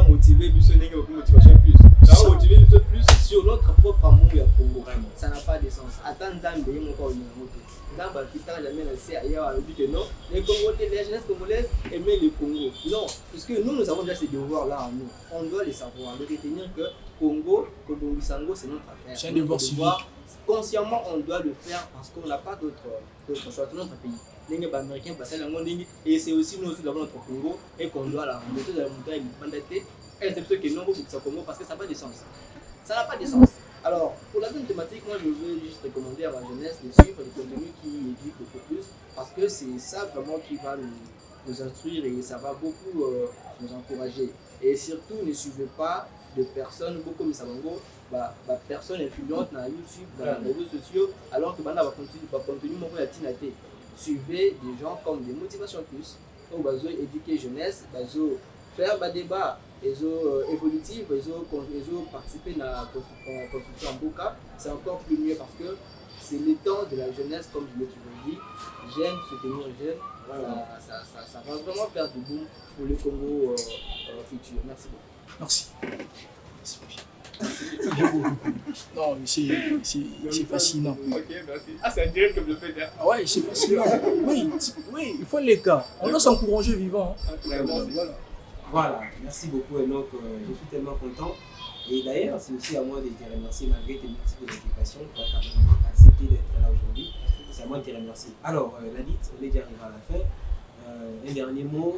motiver motivation plus? Ça va motiver plus sur notre propre amour au Congo.
Vraiment.
Ça n'a pas de sens. Attends, Zambé, mon corps, Zambé, qui t'a jamais laissé ailleurs, elle dit que non, les Congolais, les jeunesses congolaises aimaient le Congo. Non, parce que nous avons déjà ces devoirs-là en nous. On doit les savoir, de retenir que Congo, Kobongisango, c'est notre affaire.
C'est un devoir civique.
Consciemment, on doit le faire parce qu'on n'a pas d'autre choix. Tout notre pays. Les Américains passent la monde et c'est aussi nous aussi dans notre Congo et qu'on doit la remonter dans la montagne de et c'est pour ça que non, ça Congo parce que ça n'a pas de sens. Ça n'a pas de sens. Alors, pour la deuxième thématique, moi je veux juste recommander à ma jeunesse de suivre le contenu qui éduque beaucoup plus parce que c'est ça vraiment qui va nous instruire et ça va beaucoup nous encourager. Et surtout, ne suivez pas de personnes, beaucoup comme Sabango, personnes influentes dans YouTube, dans les réseaux sociaux, alors que maintenant, on va continuer mon latinaté. Suivez des gens comme des motivations plus, où vous allez éduquer jeunesse, vous faire des débats, évolutifs, vous participer à la construction en Boka, c'est encore plus mieux parce que c'est le temps de la jeunesse, comme je l'ai toujours dit. J'aime soutenir les jeunes, ça va vraiment faire du boom pour le Congo futur. Merci beaucoup.
Merci. Non, mais c'est fascinant.
Ok, merci. Ah, c'est un direct comme le fait.
Ah ouais, c'est fascinant. Oui, il faut les cas. On doit s'encourager vivant.
Vraiment. Voilà, merci beaucoup Enoch, je suis tellement content. Et d'ailleurs, c'est aussi à moi de te remercier malgré tes multiples occupations pour avoir accepté d'être là aujourd'hui. C'est à moi de te remercier. Alors, Ladit, on est déjà arrivé à la fin. Un dernier mot,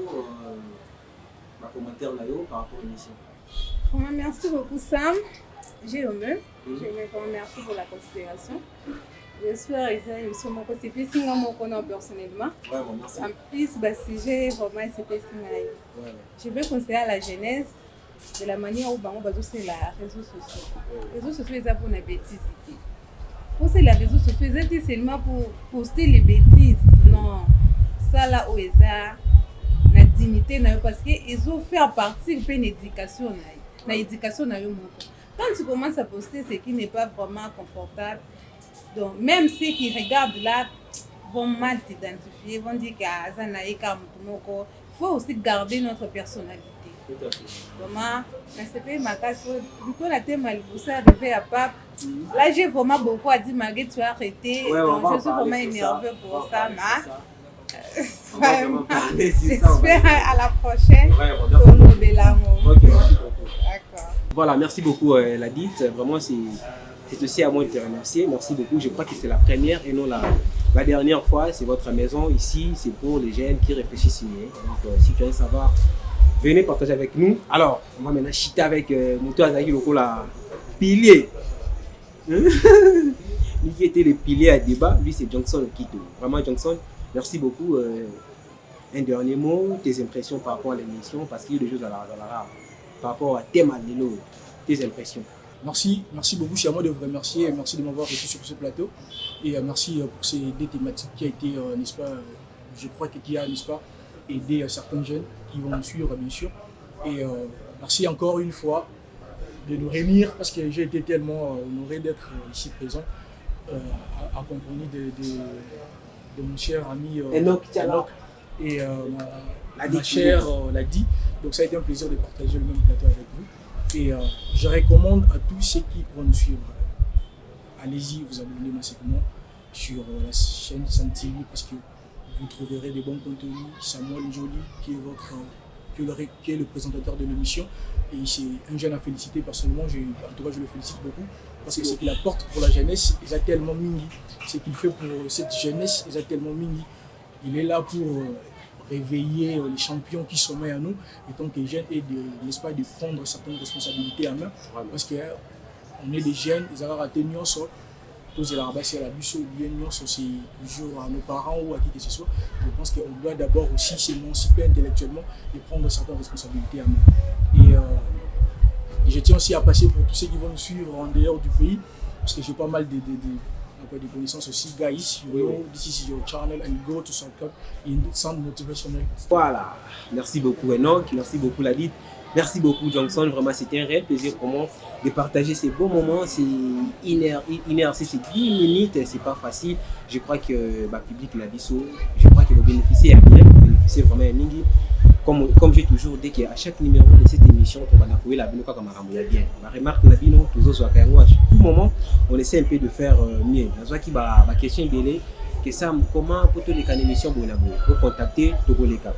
ma commentaire là par rapport à l'émission.
Merci beaucoup Sam. J'ai aimé. Merci pour la considération. J'espère que c'est émission c'est plus signe mon connaît personnellement.
Vraiment, merci.
En plus, sujet vraiment c'est plus signe. Je veux conseiller à la jeunesse de la manière où on va sur les réseaux sociaux. Les réseaux sociaux c'est pour la bêtise. Pour ces réseaux sociaux c'est seulement pour poster les bêtises. Non, ça là où ça la dignité parce que ils ont fait partie de l'éducation l'éducation quand tu commences à poster ce qui n'est pas vraiment confortable, donc même ceux qui regardent là vont mal t'identifier, vont dire qu'il faut aussi garder notre personnalité.
Tout à fait.
Vraiment, c'est pas ma case pour la thème arrivé à Pape. Là j'ai vraiment beaucoup à dire malgré tu as arrêté, donc je suis vraiment énervée pour ça. J'espère à la prochaine.
Voilà, merci beaucoup Ladit. Vraiment, c'est aussi à moi de te remercier. Merci beaucoup. Je crois que c'est la première et non la dernière fois. C'est votre maison ici. C'est pour les jeunes qui réfléchissent. Donc, si tu veux savoir, venez partager avec nous. Alors, on va maintenant chiter avec Moutou Azaki Loko, la pilier. Lui qui était le pilier à débat, lui c'est Johnson Okito. Vraiment, Johnson, merci beaucoup. Un dernier mot, tes impressions par rapport à l'émission, parce qu'il y a des choses à la rare. Par rapport à thème à l'élo, tes impressions.
Merci beaucoup, c'est à moi de vous remercier, merci de m'avoir reçu sur ce plateau et merci pour ces deux thématiques qui a été, n'est-ce pas, je crois qu'il a, n'est-ce pas, aidé certains jeunes qui vont nous suivre bien sûr et merci encore une fois de nous réunir parce que j'ai été tellement honoré d'être ici présent accompagné de mon cher ami
Enoch
et ma chère Ladi. Donc ça a été un plaisir de partager le même plateau avec vous. Et je recommande à tous ceux qui vont nous suivre, allez-y vous abonner massivement sur la chaîne Santivi parce que vous trouverez des bons contenus. Samuel Njoli qui est le présentateur de l'émission et c'est un jeune à féliciter personnellement. En tout cas je le félicite beaucoup parce que ce qu'il apporte pour la jeunesse est tellement mini. Ce qu'il fait pour cette jeunesse est tellement mini. Il est là pour réveiller les champions qui sommeillent à nous, étant que jeunes et n'est-ce pas, de prendre certaines responsabilités en main. Parce que on est des jeunes, ils ont raté Nyonso. Tous les arbres, c'est la bus ou bien Nyonso, c'est toujours à nos parents ou à qui que ce soit. Je pense qu'on doit d'abord aussi s'émanciper intellectuellement et prendre certaines responsabilités à nous. Et je tiens aussi à passer pour tous ceux qui vont nous suivre en dehors du pays, parce que j'ai pas mal de connaissances aussi. Guys, you know, this is your channel and go to Soundcloud in sound motivational.
Voilà, merci beaucoup Enoch, merci beaucoup Ladit, merci beaucoup Johnson, vraiment c'était un réel plaisir pour moi de partager ces beaux moments, c'est inertie, c'est 10 minutes, c'est pas facile. Je crois que le public l'a dit, je crois que le bénéficier est bien, le bénéficier vraiment est mingi. Comme j'ai toujours dit qu'à chaque numéro de cette émission, on va trouver la binoka comme un bien. La remarque, la bino, toujours à tout moment, on essaie un peu de faire mieux. La qui va question délai, que ça, comment pour tous les cas d'émission, pour contacter Togo les cas.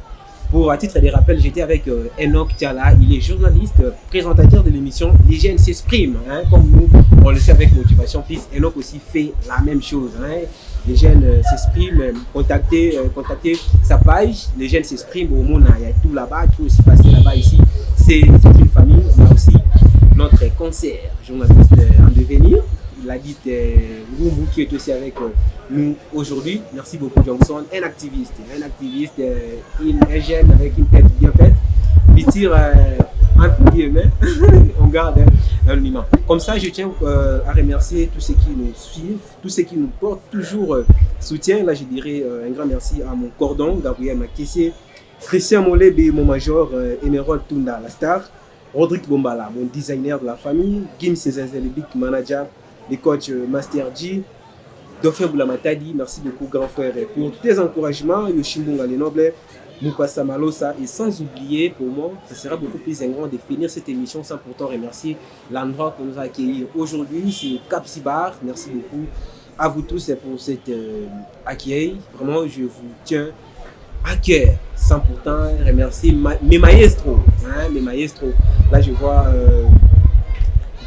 Pour à titre de rappel, j'étais avec Enoch Tiala, il est journaliste, présentateur de l'émission Les jeunes s'expriment, hein, comme nous, on le sait avec Motivation Plus. Enoch aussi fait la même chose. Hein. Les jeunes s'expriment, contactez sa page, les jeunes s'expriment au monde, il y a tout là-bas, tout aussi passer là-bas ici. C'est une famille, il y a aussi notre concert, journaliste en devenir. Il a dit Ngoumou qui est aussi avec nous aujourd'hui. Merci beaucoup Johnson, un activiste, un jeune avec une tête bien faite. Il tire entre guillemets, on garde l'anonymat. Comme ça, je tiens à remercier tous ceux qui nous suivent, tous ceux qui nous portent toujours soutien. Là, je dirais un grand merci à mon cordon, Gabriel Makissé, Christian Molebe, mon major, Emerald Tunda, la star, Rodrigue Bombala, mon designer de la famille, Gim Sezazel, le big manager, les coachs Master G, Dauphin Boulamatadi, merci beaucoup grand frère pour tes encouragements, Yoshimbunga les nobles, Mukasa Malosa, et sans oublier pour moi, ce sera beaucoup plus ingrat de finir cette émission sans pourtant remercier l'endroit qu'on nous a accueillis aujourd'hui, c'est Cap Sibar. Merci beaucoup à vous tous pour cet accueil, vraiment je vous tiens à cœur, sans pourtant remercier mes maestros, hein, mes maestros. Là je vois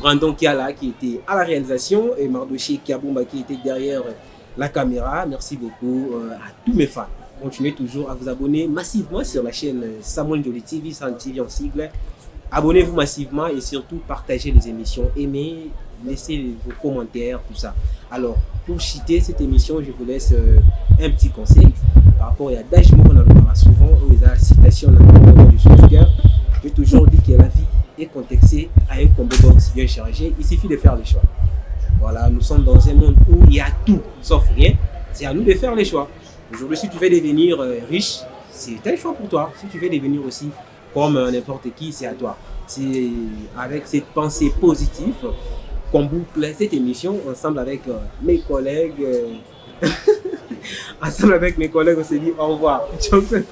Brandon Kiala qui était à la réalisation et Mardoché Kiabumba qui était derrière la caméra. Merci beaucoup à tous mes fans. Continuez toujours à vous abonner massivement sur la chaîne Samuel Jolie TV, San TV en sigle. Abonnez-vous massivement et surtout partagez les émissions, aimez, laissez vos commentaires, tout ça. Alors, pour citer cette émission, je vous laisse un petit conseil par rapport à Dajmo, on en parlera souvent, où il y a la citation dans du cœur. J'ai toujours dit que la vie est contextée à un combo box bien chargé, il suffit de faire les choix. Voilà, nous sommes dans un monde où il y a tout, sauf rien. C'est à nous de faire les choix. Aujourd'hui, si tu veux devenir riche, c'est un choix pour toi. Si tu veux devenir aussi comme n'importe qui, c'est à toi. C'est avec cette pensée positive qu'on boucle cette émission ensemble avec mes collègues. Ensemble avec mes collègues, on se dit au revoir. Ciao, c'est